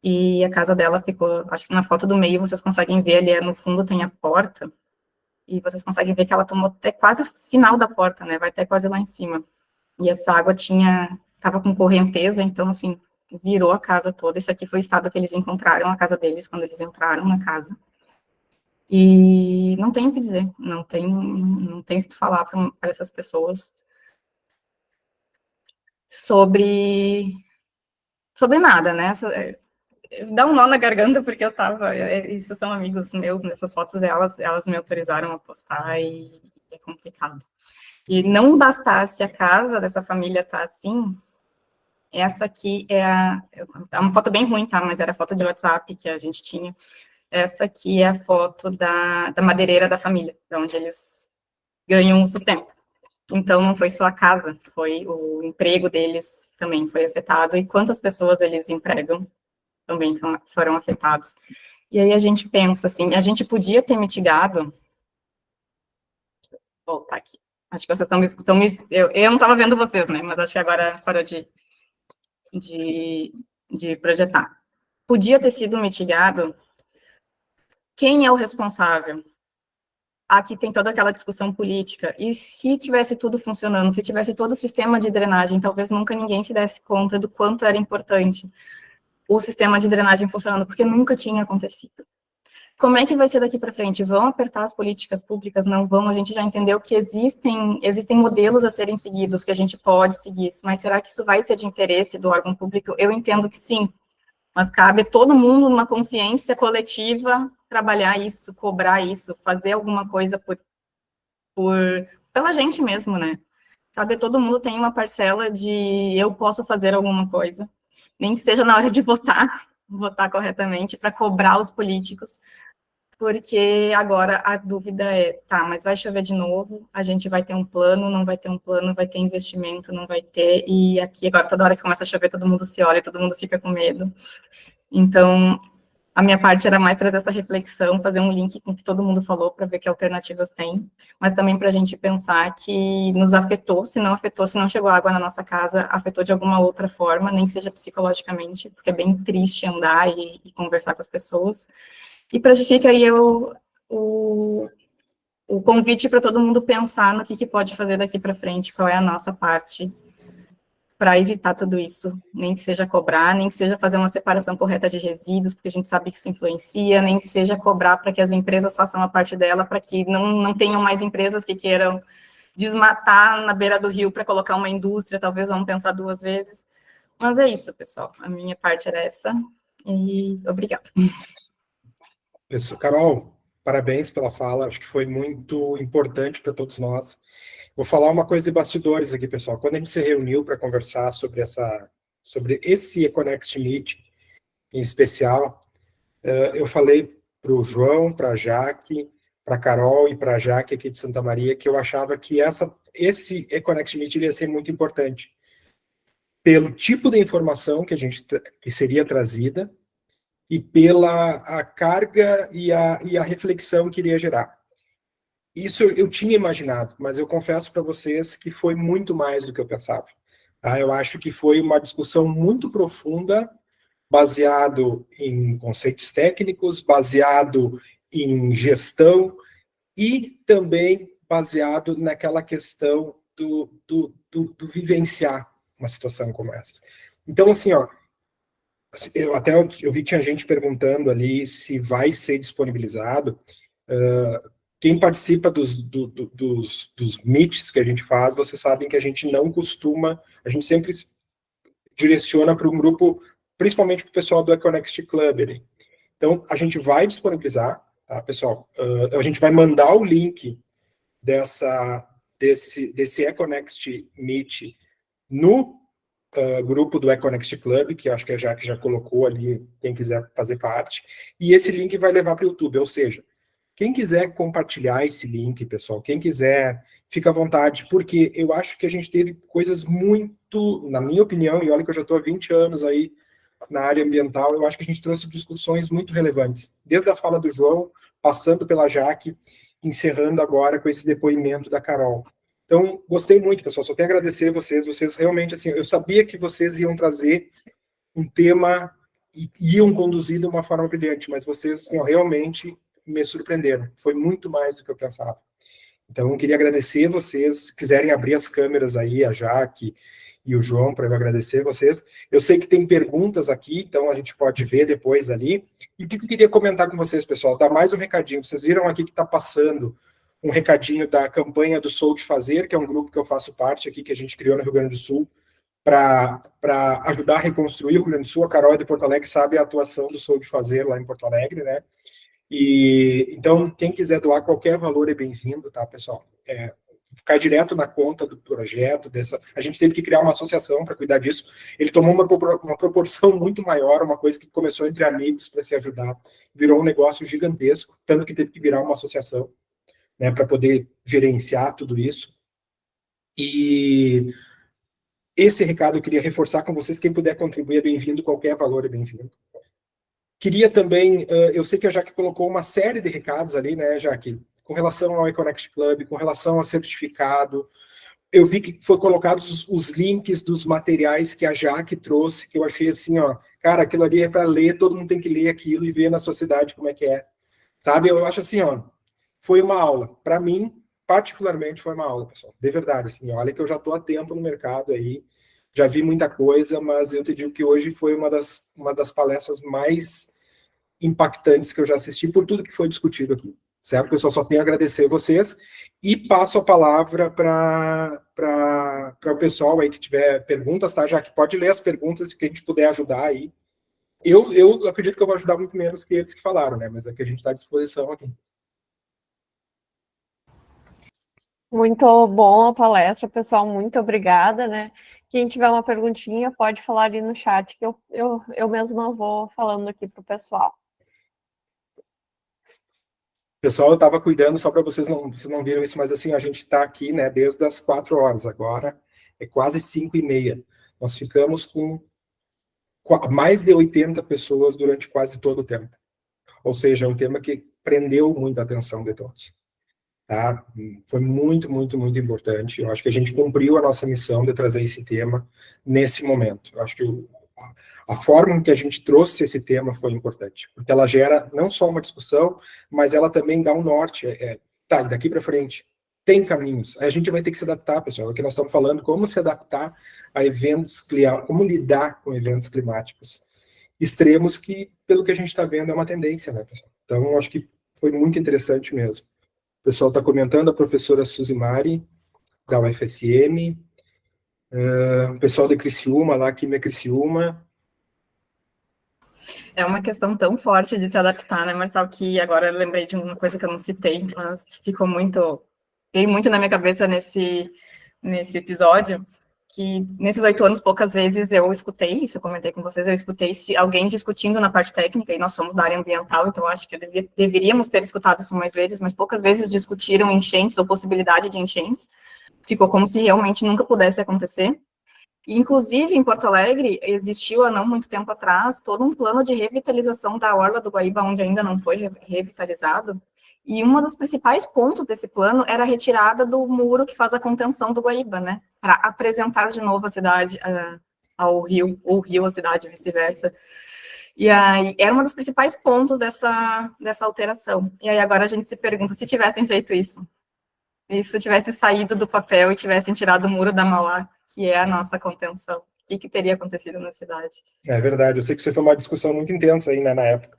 C: E a casa dela ficou, acho que na foto do meio vocês conseguem ver ali, no fundo tem a porta, e vocês conseguem ver que ela tomou até quase o final da porta, né? Vai até quase lá em cima. E essa água tava com correnteza, então assim, virou a casa toda. Esse aqui foi o estado que eles encontraram a casa deles quando eles entraram na casa. E não tem o que dizer, não tem o que falar para essas pessoas sobre nada, né? Dá um nó na garganta porque isso são amigos meus, nessas fotos elas me autorizaram a postar e é complicado. E não bastasse a casa dessa família estar assim, essa aqui é uma foto bem ruim, tá? Mas era a foto de WhatsApp que a gente tinha. Essa aqui é a foto da madeireira da família, de onde eles ganham o sustento. Então, não foi só a casa, foi o emprego deles também foi afetado, e quantas pessoas eles empregam também foram afetados. E aí a gente pensa assim, a gente podia ter mitigado... Vou voltar aqui. Acho que vocês estão me... Eu não estava vendo vocês, né? Mas acho que agora parou de projetar. Podia ter sido mitigado. Quem é o responsável? Aqui tem toda aquela discussão política. E se tivesse tudo funcionando, se tivesse todo o sistema de drenagem, talvez nunca ninguém se desse conta do quanto era importante o sistema de drenagem funcionando, porque nunca tinha acontecido. Como é que vai ser daqui para frente? Vão apertar as políticas públicas? Não vão? A gente já entendeu que existem modelos a serem seguidos, que a gente pode seguir, mas será que isso vai ser de interesse do órgão público? Eu entendo que sim, mas cabe todo mundo numa consciência coletiva trabalhar isso, cobrar isso, fazer alguma coisa pela gente mesmo, né? Cabe todo mundo tem uma parcela de eu posso fazer alguma coisa, nem que seja na hora de votar corretamente, para cobrar os políticos, porque agora a dúvida é, tá, mas vai chover de novo, a gente vai ter um plano, não vai ter um plano, vai ter investimento, não vai ter, e aqui agora toda hora que começa a chover, todo mundo se olha, todo mundo fica com medo. Então, a minha parte era mais trazer essa reflexão, fazer um link com o que todo mundo falou, para ver que alternativas tem, mas também para a gente pensar que nos afetou, se não chegou água na nossa casa, afetou de alguma outra forma, nem que seja psicologicamente, porque é bem triste andar e conversar com as pessoas. E para fica aí o convite para todo mundo pensar no que pode fazer daqui para frente, qual é a nossa parte para evitar tudo isso, nem que seja cobrar, nem que seja fazer uma separação correta de resíduos, porque a gente sabe que isso influencia, nem que seja cobrar para que as empresas façam a parte dela, para que não tenham mais empresas que queiram desmatar na beira do rio para colocar uma indústria, talvez vamos pensar duas vezes. Mas é isso, pessoal, a minha parte era essa, e obrigada.
A: Isso, Carol, parabéns pela fala, acho que foi muito importante para todos nós. Vou falar uma coisa de bastidores aqui, pessoal. Quando a gente se reuniu para conversar sobre esse Econext Meet em especial, eu falei para o João, para a Jaque, para a Carol e para a Jaque aqui de Santa Maria, que eu achava que esse Econext Meet ia ser muito importante pelo tipo de informação que seria trazida e pela a carga e a reflexão que iria gerar. Isso eu tinha imaginado, mas eu confesso para vocês que foi muito mais do que eu pensava. Tá? Eu acho que foi uma discussão muito profunda, baseado em conceitos técnicos, baseado em gestão e também baseado naquela questão do vivenciar uma situação como essa. Então, assim, Eu vi que tinha gente perguntando ali se vai ser disponibilizado. Quem participa dos meets que a gente faz, vocês sabem que a gente não costuma, a gente sempre direciona para um grupo, principalmente para o pessoal do Econext Club ali. Então, a gente vai disponibilizar, tá, pessoal? A gente vai mandar o link desse Econext Meet no grupo do Econext Club, que acho que a Jaque já colocou ali, quem quiser fazer parte, e esse link vai levar para o YouTube, ou seja, quem quiser compartilhar esse link, pessoal, quem quiser, fica à vontade, porque eu acho que a gente teve coisas muito, na minha opinião, e olha que eu já estou há 20 anos aí na área ambiental, eu acho que a gente trouxe discussões muito relevantes, desde a fala do João, passando pela Jaque, encerrando agora com esse depoimento da Carol. Então, gostei muito, pessoal, só tenho a agradecer vocês realmente, assim, eu sabia que vocês iam trazer um tema e iam conduzir de uma forma brilhante, mas vocês, assim, realmente me surpreenderam, foi muito mais do que eu pensava. Então, eu queria agradecer vocês, se quiserem abrir as câmeras aí, a Jaque e o João, para eu agradecer vocês. Eu sei que tem perguntas aqui, então a gente pode ver depois ali. E o que eu queria comentar com vocês, pessoal? Dar mais um recadinho. Vocês viram aqui que está passando um recadinho da campanha do Sou de Fazer, que é um grupo que eu faço parte aqui, que a gente criou no Rio Grande do Sul, para ajudar a reconstruir o Rio Grande do Sul. A Carol é de Porto Alegre sabe a atuação do Sou de Fazer lá em Porto Alegre, né? E então, quem quiser doar qualquer valor é bem-vindo, tá, pessoal? Ficar direto na conta do projeto, a gente teve que criar uma associação para cuidar disso. Ele tomou uma proporção muito maior, uma coisa que começou entre amigos para se ajudar, virou um negócio gigantesco, tanto que teve que virar uma associação, né, para poder gerenciar tudo isso. E esse recado eu queria reforçar com vocês, quem puder contribuir é bem-vindo, qualquer valor é bem-vindo. Queria também, eu sei que a Jaque colocou uma série de recados ali, né, Jaque, com relação ao Econext Club, com relação ao certificado. Eu vi que foi colocados os links dos materiais que a Jaque trouxe, que eu achei assim, ó, cara, aquilo ali é para ler, todo mundo tem que ler aquilo e ver na sociedade como é que é. Sabe, eu acho assim, ó, foi uma aula. Para mim, particularmente, foi uma aula, pessoal. De verdade, assim, olha que eu já estou há tempo no mercado aí, já vi muita coisa, mas eu te digo que hoje foi uma das palestras mais impactantes que eu já assisti por tudo que foi discutido aqui. Certo, pessoal? Só tenho a agradecer vocês e passo a palavra para o pessoal aí que tiver perguntas, tá? Já que pode ler as perguntas que a gente puder ajudar aí. Eu acredito que eu vou ajudar muito menos que eles que falaram, né? Mas é que a gente está à disposição aqui.
G: Muito bom a palestra, pessoal, muito obrigada, né? Quem tiver uma perguntinha pode falar ali no chat, que eu mesma vou falando aqui para o pessoal.
A: Pessoal, eu estava cuidando, só para vocês não viram isso, mas assim, a gente está aqui, né, desde as 4 horas, agora é quase 5h30. Nós ficamos com mais de 80 pessoas durante quase todo o tempo. Ou seja, é um tema que prendeu muita atenção de todos. Tá? Foi muito, muito, muito importante. Eu acho que a gente cumpriu a nossa missão de trazer esse tema nesse momento. Eu acho que a forma em que a gente trouxe esse tema foi importante, porque ela gera não só uma discussão, mas ela também dá um norte. Tá, e daqui para frente tem caminhos. A gente vai ter que se adaptar, pessoal. É o que nós estamos falando, como se adaptar a eventos climáticos, como lidar com eventos climáticos extremos, que, pelo que a gente está vendo, é uma tendência, né, pessoal? Então, eu acho que foi muito interessante mesmo. O pessoal está comentando, a professora Suzimari, da UFSM, o pessoal de Criciúma, lá, Química Criciúma.
C: É uma questão tão forte de se adaptar, né, Marcelo, que agora eu lembrei de uma coisa que eu não citei, mas que ficou veio muito na minha cabeça nesse episódio, que nesses 8 anos, poucas vezes eu escutei, isso eu comentei com vocês, eu escutei alguém discutindo na parte técnica, e nós somos da área ambiental, então acho que deveríamos ter escutado isso mais vezes, mas poucas vezes discutiram enchentes ou possibilidade de enchentes, ficou como se realmente nunca pudesse acontecer. Inclusive, em Porto Alegre, existiu há não muito tempo atrás todo um plano de revitalização da Orla do Guaíba, onde ainda não foi revitalizado, e um dos principais pontos desse plano era a retirada do muro que faz a contenção do Guaíba, né, para apresentar de novo a cidade ao rio, ou o rio à cidade, vice-versa. E aí, era um dos principais pontos dessa alteração. E aí agora a gente se pergunta, se tivessem feito isso tivesse saído do papel e tivessem tirado o muro da Mauá, que é a nossa contenção, que teria acontecido na cidade.
A: É verdade, eu sei que isso foi uma discussão muito intensa aí, né, na época.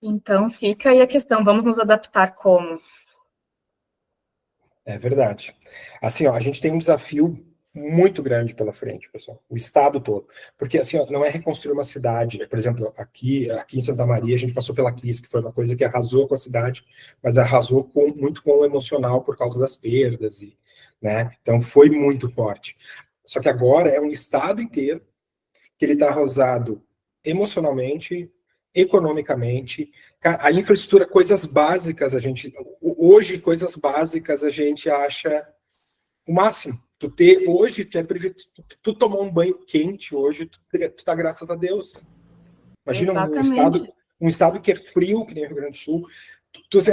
C: Então, fica aí a questão, vamos nos adaptar como?
A: É verdade. Assim, ó, a gente tem um desafio muito grande pela frente, pessoal, o estado todo. Porque, assim, ó, não é reconstruir uma cidade. Por exemplo, aqui em Santa Maria, a gente passou pela crise, que foi uma coisa que arrasou com a cidade, mas arrasou muito com o emocional por causa das perdas, né? Então, foi muito forte. Só que agora é um estado inteiro que ele está arrasado emocionalmente, economicamente, a infraestrutura, coisas básicas, hoje, coisas básicas a gente acha o máximo. Hoje, tu tomar um banho quente hoje, tu tá graças a Deus. Imagina um estado que é frio, que nem o Rio Grande do Sul, tu assim,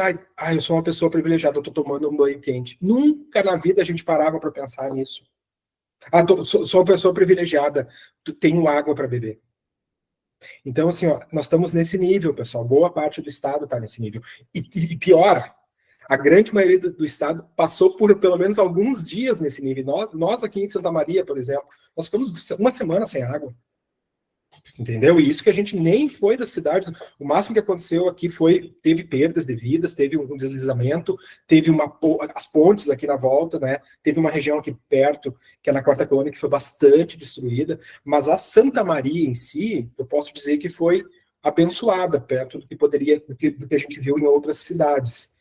A: eu sou uma pessoa privilegiada, eu tô tomando um banho quente. Nunca na vida a gente parava para pensar nisso. Sou uma pessoa privilegiada, tenho água para beber. Então, assim, ó, nós estamos nesse nível, pessoal. Boa parte do estado está nesse nível. E pior, a grande maioria do estado passou por pelo menos alguns dias nesse nível. Nós aqui em Santa Maria, por exemplo, nós ficamos uma semana sem água. Entendeu? E isso que a gente nem foi das cidades. O máximo que aconteceu aqui teve perdas de vidas, teve um deslizamento, teve as pontes aqui na volta, né? Teve uma região aqui perto, que é na Quarta Colônia, que foi bastante destruída, mas a Santa Maria em si, eu posso dizer que foi abençoada, perto do que a gente viu em outras cidades.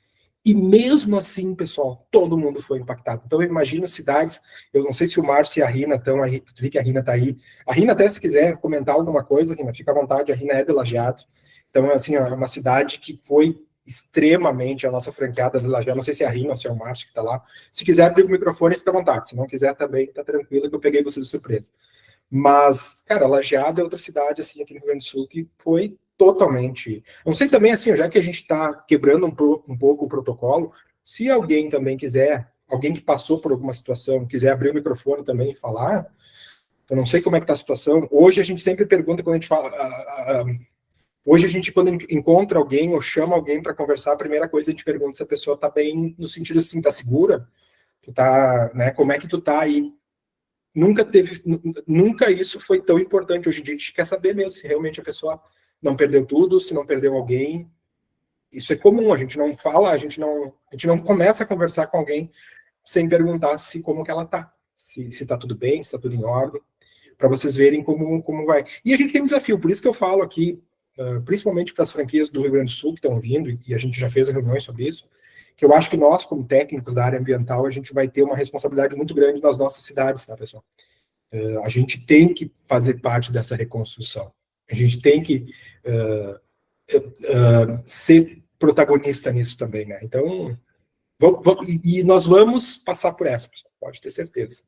A: E mesmo assim, pessoal, todo mundo foi impactado. Então, eu imagino cidades, eu não sei se o Márcio e a Rina estão aí, tu vê que a Rina está aí. A Rina, até se quiser comentar alguma coisa, Rina, fica à vontade, a Rina é de Lajeado. Então, assim, é uma cidade que foi extremamente a nossa franqueada de Lajeado. Não sei se é a Rina ou se é o Márcio que está lá. Se quiser abrir o microfone, fica à vontade. Se não quiser também, tá tranquilo, que eu peguei vocês de surpresa. Mas, cara, Lajeado é outra cidade, assim, aqui no Rio Grande do Sul, que foi totalmente... Não sei também, assim, já que a gente está quebrando um pouco o protocolo, se alguém também quiser, alguém que passou por alguma situação, quiser abrir o microfone também e falar, eu não sei como é que está a situação. Hoje a gente sempre pergunta, quando a gente fala... Hoje a gente, quando encontra alguém ou chama alguém para conversar, a primeira coisa a gente pergunta se a pessoa está bem, no sentido assim, está segura? Tu tá, né, como é que tu tá aí? Nunca isso foi tão importante. Hoje em dia a gente quer saber mesmo se realmente a pessoa não perdeu tudo, se não perdeu alguém. Isso é comum, a gente não fala, a gente não começa a conversar com alguém sem perguntar como que ela tá, se tá tudo bem, se tá tudo em ordem, para vocês verem como vai. E a gente tem um desafio, por isso que eu falo aqui, principalmente para as franquias do Rio Grande do Sul que estão vindo, e a gente já fez reuniões sobre isso, que eu acho que nós, como técnicos da área ambiental, a gente vai ter uma responsabilidade muito grande nas nossas cidades, tá, pessoal? A gente tem que fazer parte dessa reconstrução. A gente tem que ser protagonista nisso também, né? Então, e nós vamos passar por essa, pessoal, pode ter certeza.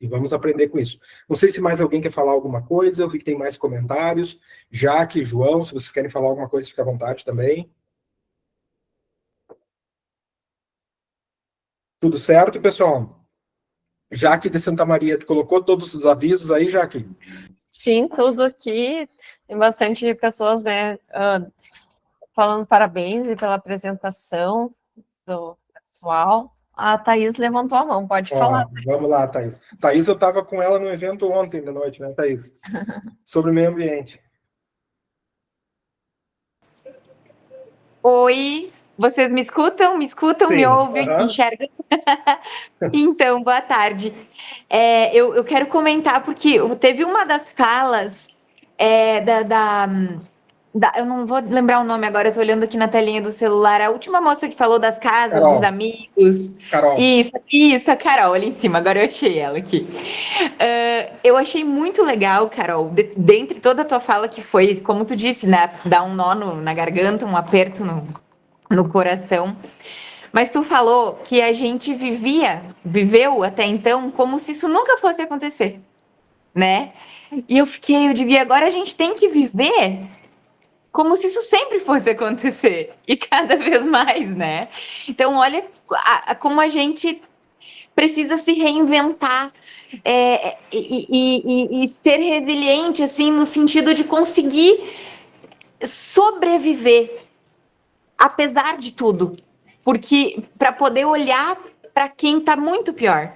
A: E vamos aprender com isso. Não sei se mais alguém quer falar alguma coisa, eu vi que tem mais comentários. Jaque, João, se vocês querem falar alguma coisa, fica à vontade também. Tudo certo, pessoal? Jaque de Santa Maria, tu colocou todos os avisos aí, Jaque?
G: Sim, tudo aqui. Tem bastante pessoas, né, falando parabéns pela apresentação do pessoal. A Thaís levantou a mão, pode falar. Thaís.
A: Vamos lá, Thaís. Thaís, eu estava com ela no evento ontem da noite, né, Thaís? Sobre o meio ambiente.
H: Oi, vocês me escutam? Me escutam,
A: Sim,
H: me ouvem, me enxergam? Então, boa tarde. Eu quero comentar, porque teve uma das falas eu não vou lembrar o nome agora, eu tô olhando aqui na telinha do celular, a última moça que falou das casas,
A: Carol.
H: dos amigos.
A: Carol.
H: Isso, a Carol, ali em cima, agora eu achei ela aqui. Eu achei muito legal, Carol, dentre toda a tua fala, que foi, como tu disse, né, dar um nó na garganta, um aperto no coração. Mas tu falou que a gente viveu até então como se isso nunca fosse acontecer, né? E eu digo, e agora a gente tem que viver como se isso sempre fosse acontecer, e cada vez mais, né? Então, olha como a gente precisa se reinventar e ser resiliente, assim, no sentido de conseguir sobreviver, apesar de tudo. Porque para poder olhar para quem está muito pior,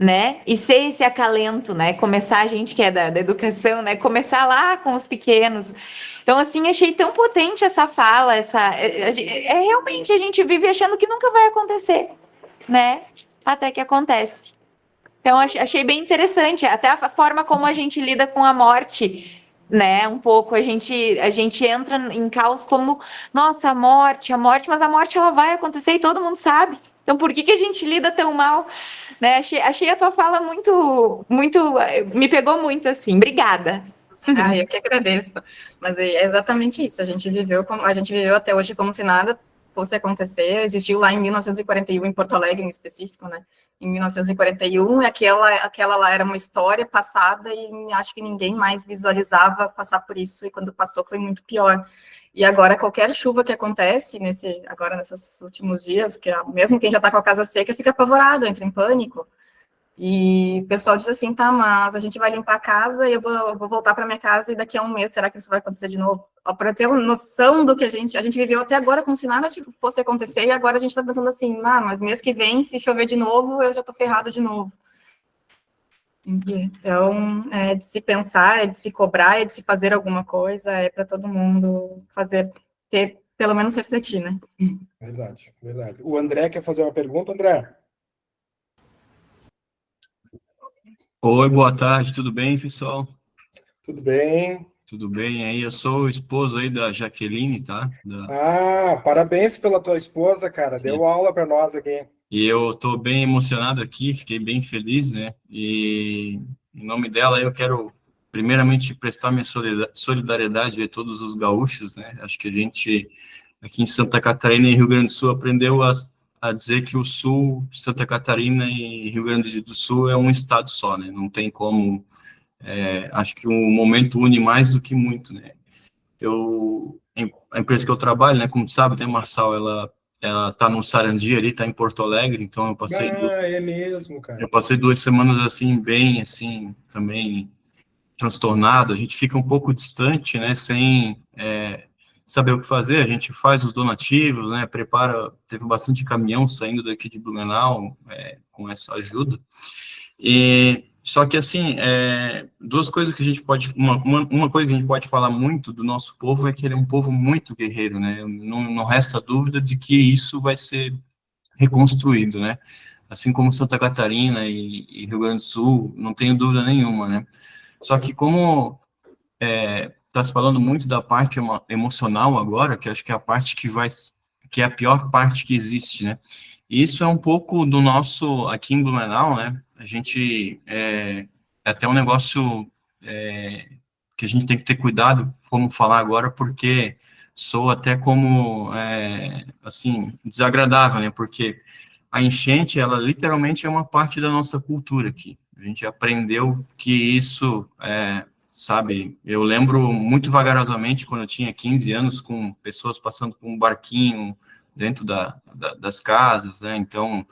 H: né? E ser esse acalento, né? Começar, a gente que é da educação, né? Começar lá com os pequenos. Então, assim, achei tão potente essa fala, realmente a gente vive achando que nunca vai acontecer, né? Até que acontece. Então, achei bem interessante, até a forma como a gente lida com a morte, né? Um pouco, a gente entra em caos como, nossa, a morte, mas a morte ela vai acontecer e todo mundo sabe. Então, por que a gente lida tão mal? Né? Achei a tua fala muito, me pegou muito, assim. Obrigada.
C: Ah, eu que agradeço. Mas é exatamente isso. A gente viveu até hoje como se nada fosse acontecer. Existiu lá em 1941, em Porto Alegre, em específico, né? Em 1941, aquela lá era uma história passada e acho que ninguém mais visualizava passar por isso. E quando passou, foi muito pior. E agora, qualquer chuva que acontece agora nesses últimos dias, mesmo quem já está com a casa seca fica apavorado, entra em pânico. E o pessoal diz assim, tá, mas a gente vai limpar a casa e eu vou voltar para minha casa e daqui a um mês, será que isso vai acontecer de novo? Para ter uma noção do que a gente viveu até agora como se nada fosse acontecer e agora a gente está pensando assim, mas mês que vem, se chover de novo, eu já estou ferrado de novo. Então, é de se pensar, é de se cobrar, é de se fazer alguma coisa, é para todo mundo pelo menos refletir, né?
A: Verdade, verdade. O André quer fazer uma pergunta, André?
I: Oi, boa tarde, tudo bem, pessoal?
A: Tudo bem?
I: Tudo bem aí? Eu sou o esposo aí da Jaqueline, tá?
A: Parabéns pela tua esposa, cara. Deu aula para nós aqui.
I: E eu tô bem emocionado aqui, fiquei bem feliz, né? E em nome dela eu quero primeiramente prestar minha solidariedade a todos os gaúchos, né? Acho que a gente aqui em Santa Catarina e Rio Grande do Sul aprendeu a dizer que o Sul, Santa Catarina e Rio Grande do Sul é um estado só, né? Não tem como, acho que um momento une mais do que muito, né? A empresa que eu trabalho, né, como tu sabe, né, Marçal, ela tá no Sarandi ali, tá em Porto Alegre, então eu passei
A: é mesmo, cara.
I: Eu passei 2 semanas assim, bem, assim, também transtornado. A gente fica um pouco distante, né, sem saber o que fazer. A gente faz os donativos, né, teve bastante caminhão saindo daqui de Blumenau com essa ajuda. Só que, assim, duas coisas que a gente pode... Uma coisa que a gente pode falar muito do nosso povo é que ele é um povo muito guerreiro, né? Não resta dúvida de que isso vai ser reconstruído, né? Assim como Santa Catarina e Rio Grande do Sul, não tenho dúvida nenhuma, né? Só que como está se falando muito da parte emocional agora, que acho que é a parte que é a pior parte que existe, né? E isso é um pouco do nosso, aqui em Blumenau, né? A gente, é até um negócio que a gente tem que ter cuidado como falar agora, porque sou até como, assim, desagradável, né? Porque a enchente, ela literalmente é uma parte da nossa cultura aqui. A gente aprendeu que isso, sabe, eu lembro muito vagarosamente quando eu tinha 15 anos, com pessoas passando com um barquinho dentro das casas, né? Então,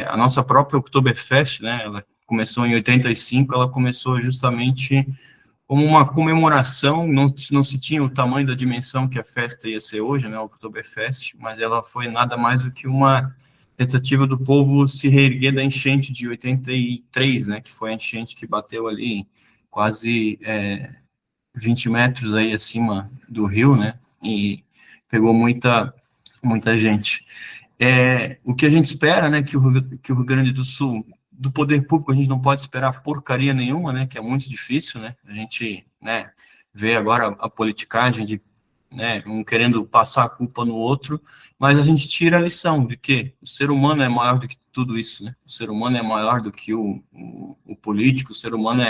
I: a nossa própria Oktoberfest, né, ela começou em 85, ela começou justamente como uma comemoração, não se tinha o tamanho da dimensão que a festa ia ser hoje, né, a Oktoberfest, mas ela foi nada mais do que uma tentativa do povo se reerguer da enchente de 83, né, que foi a enchente que bateu ali quase 20 metros aí acima do rio, né, e pegou muita gente. O que a gente espera, né, que o Rio Grande do Sul, do poder público, a gente não pode esperar porcaria nenhuma, né, que é muito difícil, né, a gente, né, vê agora a politicagem de, né, um querendo passar a culpa no outro, mas a gente tira a lição de que o ser humano é maior do que tudo isso, né, o ser humano é maior do que o político, o ser humano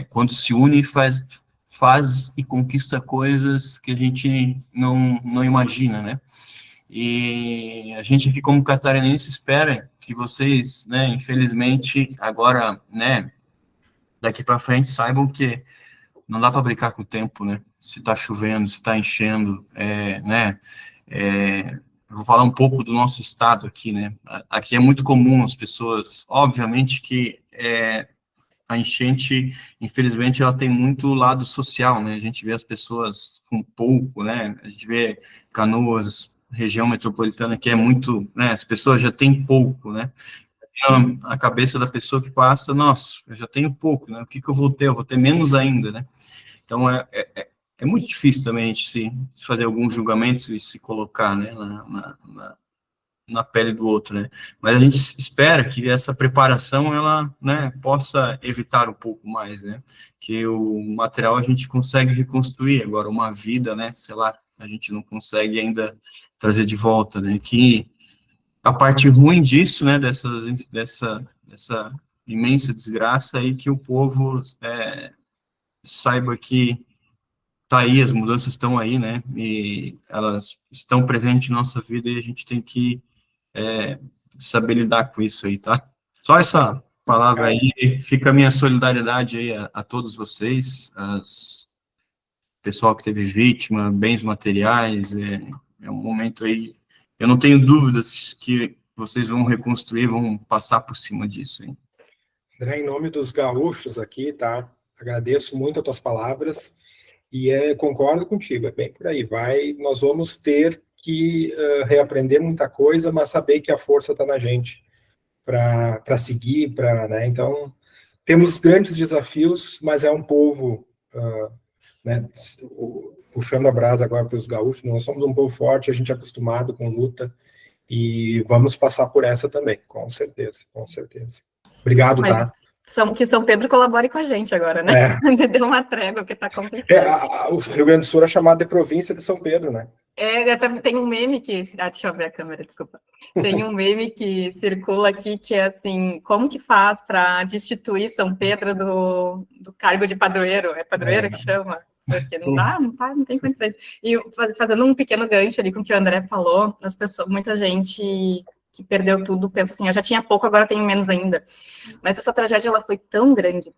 I: quando se une, faz e conquista coisas que a gente não imagina, né. E a gente aqui como catarinense espera que vocês, né, infelizmente, agora, né, daqui para frente saibam que não dá para brincar com o tempo, né, se está chovendo, se está enchendo, né, eu vou falar um pouco do nosso estado aqui, né, aqui é muito comum as pessoas, obviamente que a enchente, infelizmente, ela tem muito lado social, né, a gente vê as pessoas com pouco, né, a gente vê Canoas, região metropolitana, que é muito, né, as pessoas já têm pouco, né, a cabeça da pessoa que passa, nossa, eu já tenho pouco, né? O que eu vou ter? Eu vou ter menos ainda, né? Então, é muito difícil também a gente se fazer alguns julgamentos e se colocar, né, na pele do outro, né? Mas a gente espera que essa preparação, ela, né, possa evitar um pouco mais, né? Que o material a gente consegue reconstruir, agora uma vida, né, sei lá, a gente não consegue ainda trazer de volta, né? Que a parte ruim disso, né, dessa imensa desgraça aí, que o povo saiba que tá aí, as mudanças estão aí, né, e elas estão presentes em nossa vida e a gente tem que saber lidar com isso aí, tá? Só essa palavra aí, fica a minha solidariedade aí a todos vocês, pessoal que teve vítima, bens materiais, é um momento aí, eu não tenho dúvidas que vocês vão reconstruir, vão passar por cima disso, hein?
A: André, em nome dos gaúchos aqui, tá? Agradeço muito as tuas palavras e concordo contigo, é bem por aí, nós vamos ter que reaprender muita coisa, mas saber que a força está na gente para seguir, né? Então, temos grandes desafios, mas é um povo, né, puxando a brasa agora para os gaúchos, nós somos um povo forte, a gente é acostumado com luta, e vamos passar por essa também, com certeza, com certeza. Obrigado,
C: Mas
A: tá?
C: que São Pedro colabore com a gente agora, né? Me deu uma trégua, que tá complicado.
A: O Rio Grande do Sul é chamado de província de São Pedro, né?
C: Tem um meme que... deixa eu ver a câmera, desculpa. Tem um meme que circula aqui, que é assim, como que faz para destituir São Pedro do cargo de padroeiro? É padroeiro que chama? Porque não tem condições. E fazendo um pequeno gancho ali com o que o André falou, as pessoas, muita gente que perdeu tudo pensa assim, eu já tinha pouco, agora tenho menos ainda. Mas essa tragédia, ela foi tão grande,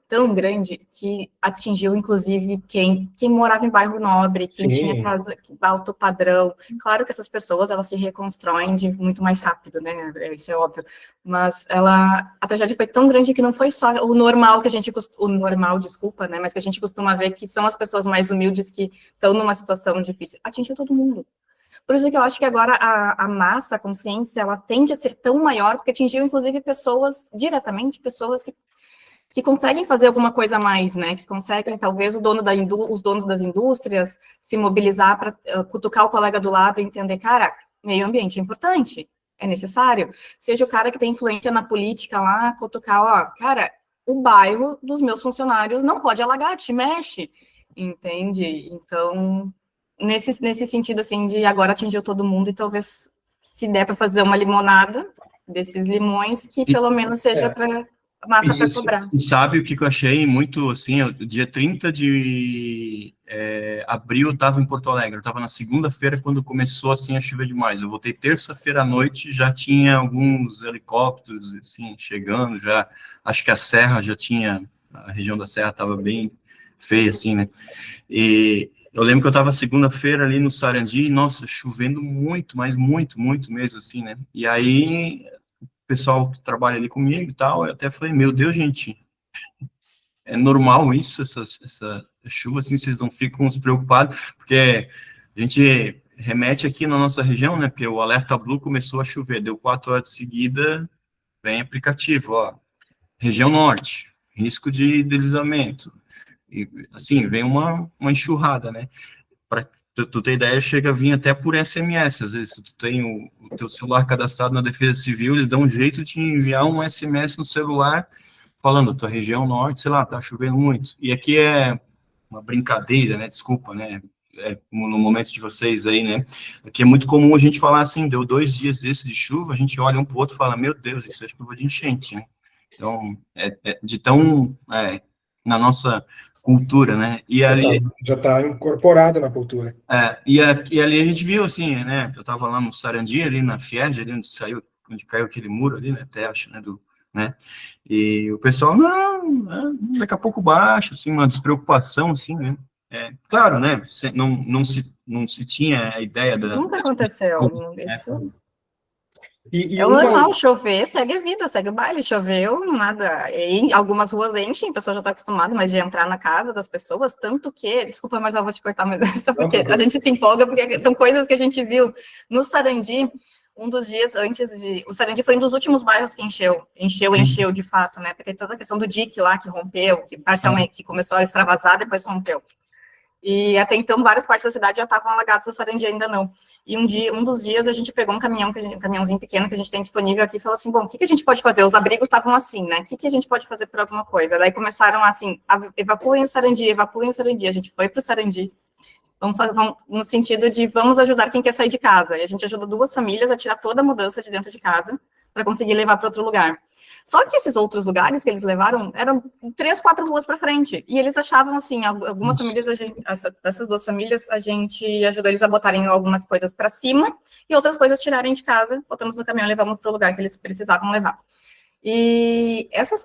C: que atingiu, inclusive, quem morava em bairro nobre, quem tinha casa alto padrão. Claro que essas pessoas, elas se reconstroem muito mais rápido, né? Isso é óbvio. Mas a tragédia foi tão grande que não foi só o normal desculpa, né? Mas que a gente costuma ver, que são as pessoas mais humildes que estão numa situação difícil. Atingiu todo mundo. Por isso que eu acho que agora a massa, a consciência, ela tende a ser tão maior, porque atingiu, inclusive, diretamente, pessoas que conseguem fazer alguma coisa a mais, né? Que conseguem, talvez, os donos das indústrias se mobilizar para cutucar o colega do lado e entender, cara, meio ambiente é importante, é necessário. Seja o cara que tem influência na política lá, cutucar, cara, o bairro dos meus funcionários não pode alagar, te mexe, entende? Então... Nesse sentido, assim, de agora atingiu todo mundo, e talvez, se der para fazer uma limonada desses limões, que pelo menos seja para massa para cobrar.
I: E sabe o que eu achei muito, assim, dia 30 de abril eu estava em Porto Alegre, eu estava na segunda-feira quando começou, assim, a chover demais, eu voltei terça-feira à noite, já tinha alguns helicópteros, assim, chegando, já, acho que a região da Serra estava bem feia, assim, né, e... Eu lembro que eu estava segunda-feira ali no Sarandi, nossa, chovendo muito, mas muito, muito mesmo, assim, né? E aí, o pessoal que trabalha ali comigo e tal, eu até falei, meu Deus, gente, é normal isso, essa chuva, assim, vocês não ficam preocupados, porque a gente remete aqui na nossa região, né? Porque o alerta blue começou a chover, deu 4 horas de seguida, vem aplicativo, ó, região norte, risco de deslizamento. E, assim, vem uma enxurrada, né? Para tu ter ideia, chega a vir até por SMS. Às vezes, se tu tem o teu celular cadastrado na Defesa Civil, eles dão um jeito de enviar um SMS no celular falando, tua região norte, sei lá, tá chovendo muito. E aqui é uma brincadeira, né? Desculpa, né? No momento de vocês aí, né? Aqui é muito comum a gente falar assim, deu 2 dias desse de chuva, a gente olha um pro outro e fala, meu Deus, isso é chuva de enchente, né? Então, de tão... na nossa cultura, né? E ali
A: já tá incorporado na cultura.
I: E ali a gente viu assim, né? Eu tava lá no Sarandi, ali na Fierd, ali onde caiu aquele muro ali, né? Até acho, né? E o pessoal daqui a pouco baixa, assim, uma despreocupação, assim, né? Claro, né? Não se tinha a ideia da.
C: Nunca aconteceu isso.
A: E
C: é o normal, chover, segue a vida, segue o baile, choveu, nada, em algumas ruas enchem, a pessoa já está acostumada, mas de entrar na casa das pessoas, tanto que, desculpa, mas eu vou te cortar, mas é só porque a gente se empolga, porque são coisas que a gente viu no Sarandi, um dos dias antes de... O Sarandi foi um dos últimos bairros que encheu de fato, né? Porque toda a questão do dique lá que rompeu, que parcialmente que começou a extravasar, depois rompeu. E até então, várias partes da cidade já estavam alagadas, o Sarandi ainda não. E um dos dias, a gente pegou um caminhãozinho pequeno que a gente tem disponível aqui e falou assim, bom, o que a gente pode fazer? Os abrigos estavam assim, né? O que a gente pode fazer por alguma coisa? Daí começaram assim, evacuem o Sarandi. A gente foi para o Sarandi. Vamos, no sentido de vamos ajudar quem quer sair de casa. E a gente ajudou 2 famílias a tirar toda a mudança de dentro de casa para conseguir levar para outro lugar. Só que esses outros lugares que eles levaram eram 3, 4 ruas para frente. E eles achavam assim, algumas famílias, essas 2 famílias, a gente ajudou eles a botarem algumas coisas para cima e outras coisas tirarem de casa, botamos no caminhão e levamos para o lugar que eles precisavam levar. E essas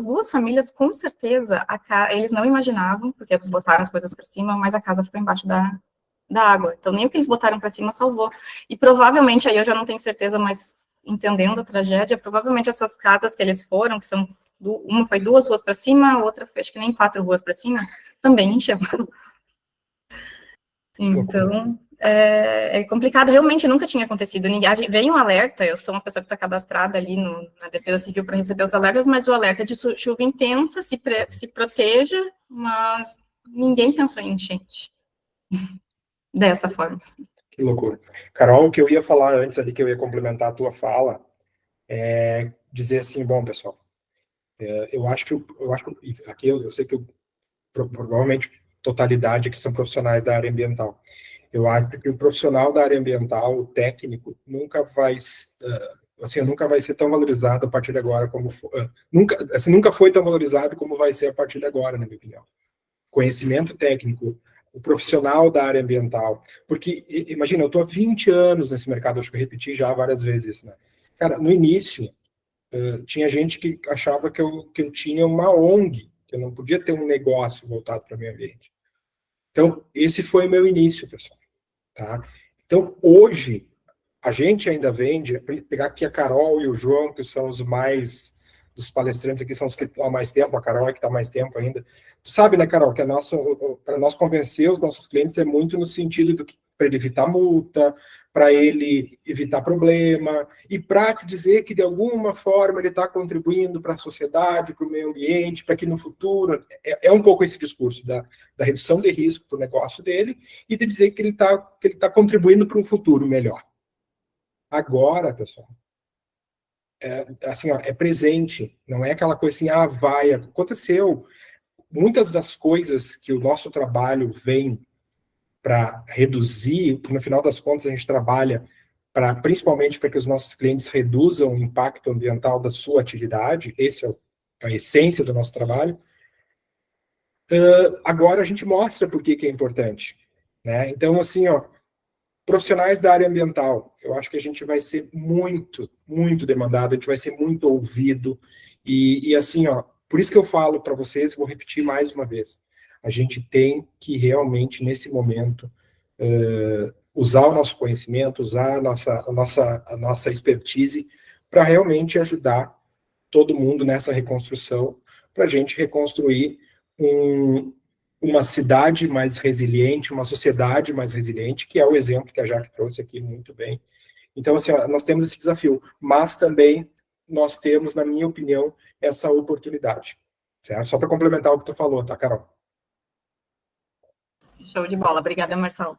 C: 2 famílias, com certeza, eles não imaginavam, porque eles botaram as coisas para cima, mas a casa ficou embaixo da água. Então, nem o que eles botaram para cima salvou. E provavelmente, aí eu já não tenho certeza, mas entendendo a tragédia, provavelmente essas casas que eles foram, que são, uma foi 2 ruas para cima, a outra foi, acho que nem 4 ruas para cima, também encheu. Então, é complicado, realmente nunca tinha acontecido. Veio um alerta, eu sou uma pessoa que está cadastrada ali na Defesa Civil para receber os alertas, mas o alerta é de chuva intensa, se proteja, mas ninguém pensou em enchente dessa forma.
A: Que loucura. Carol, o que eu ia falar antes ali, que eu ia complementar a tua fala, é dizer assim, bom, pessoal, eu acho que aqui eu sei que provavelmente totalidade aqui são profissionais da área ambiental. Eu acho que o profissional da área ambiental, o técnico, nunca vai ser tão valorizado a partir de agora como nunca foi tão valorizado como vai ser a partir de agora, na minha opinião. Conhecimento técnico, o profissional da área ambiental, porque imagina, eu estou há 20 anos nesse mercado, acho que eu repeti já várias vezes, né? Cara, no início tinha gente que achava que eu tinha uma ONG, que eu não podia ter um negócio voltado para o meio ambiente. Então, esse foi o meu início, pessoal. Tá? Então, hoje, a gente ainda vende, pegar aqui a Carol e o João, que são dos palestrantes aqui, são os que estão há mais tempo, a Carol é que está há mais tempo ainda. Tu sabe, né, Carol, que para nós convencer os nossos clientes é muito no sentido para ele evitar multa, para ele evitar problema, e para dizer que, de alguma forma, ele está contribuindo para a sociedade, para o meio ambiente, para que no futuro... É um pouco esse discurso da redução de risco para o negócio dele e de dizer que ele tá contribuindo para um futuro melhor. Agora, pessoal, é presente, não é aquela coisa assim, aconteceu. Muitas das coisas que o nosso trabalho vem para reduzir, porque no final das contas a gente trabalha principalmente para que os nossos clientes reduzam o impacto ambiental da sua atividade, essa é a essência do nosso trabalho. Agora a gente mostra por que é importante, né? Então, assim, profissionais da área ambiental, eu acho que a gente vai ser muito, muito demandado, a gente vai ser muito ouvido, e assim, por isso que eu falo para vocês, vou repetir mais uma vez, a gente tem que realmente, nesse momento, usar o nosso conhecimento, usar a nossa expertise para realmente ajudar todo mundo nessa reconstrução, para a gente reconstruir uma cidade mais resiliente, uma sociedade mais resiliente, que é o exemplo que a Jaque trouxe aqui muito bem. Então, assim, nós temos esse desafio, mas também nós temos, na minha opinião, essa oportunidade, certo? Só para complementar o que tu falou, tá, Carol?
C: Show de bola. Obrigada, Marcelo.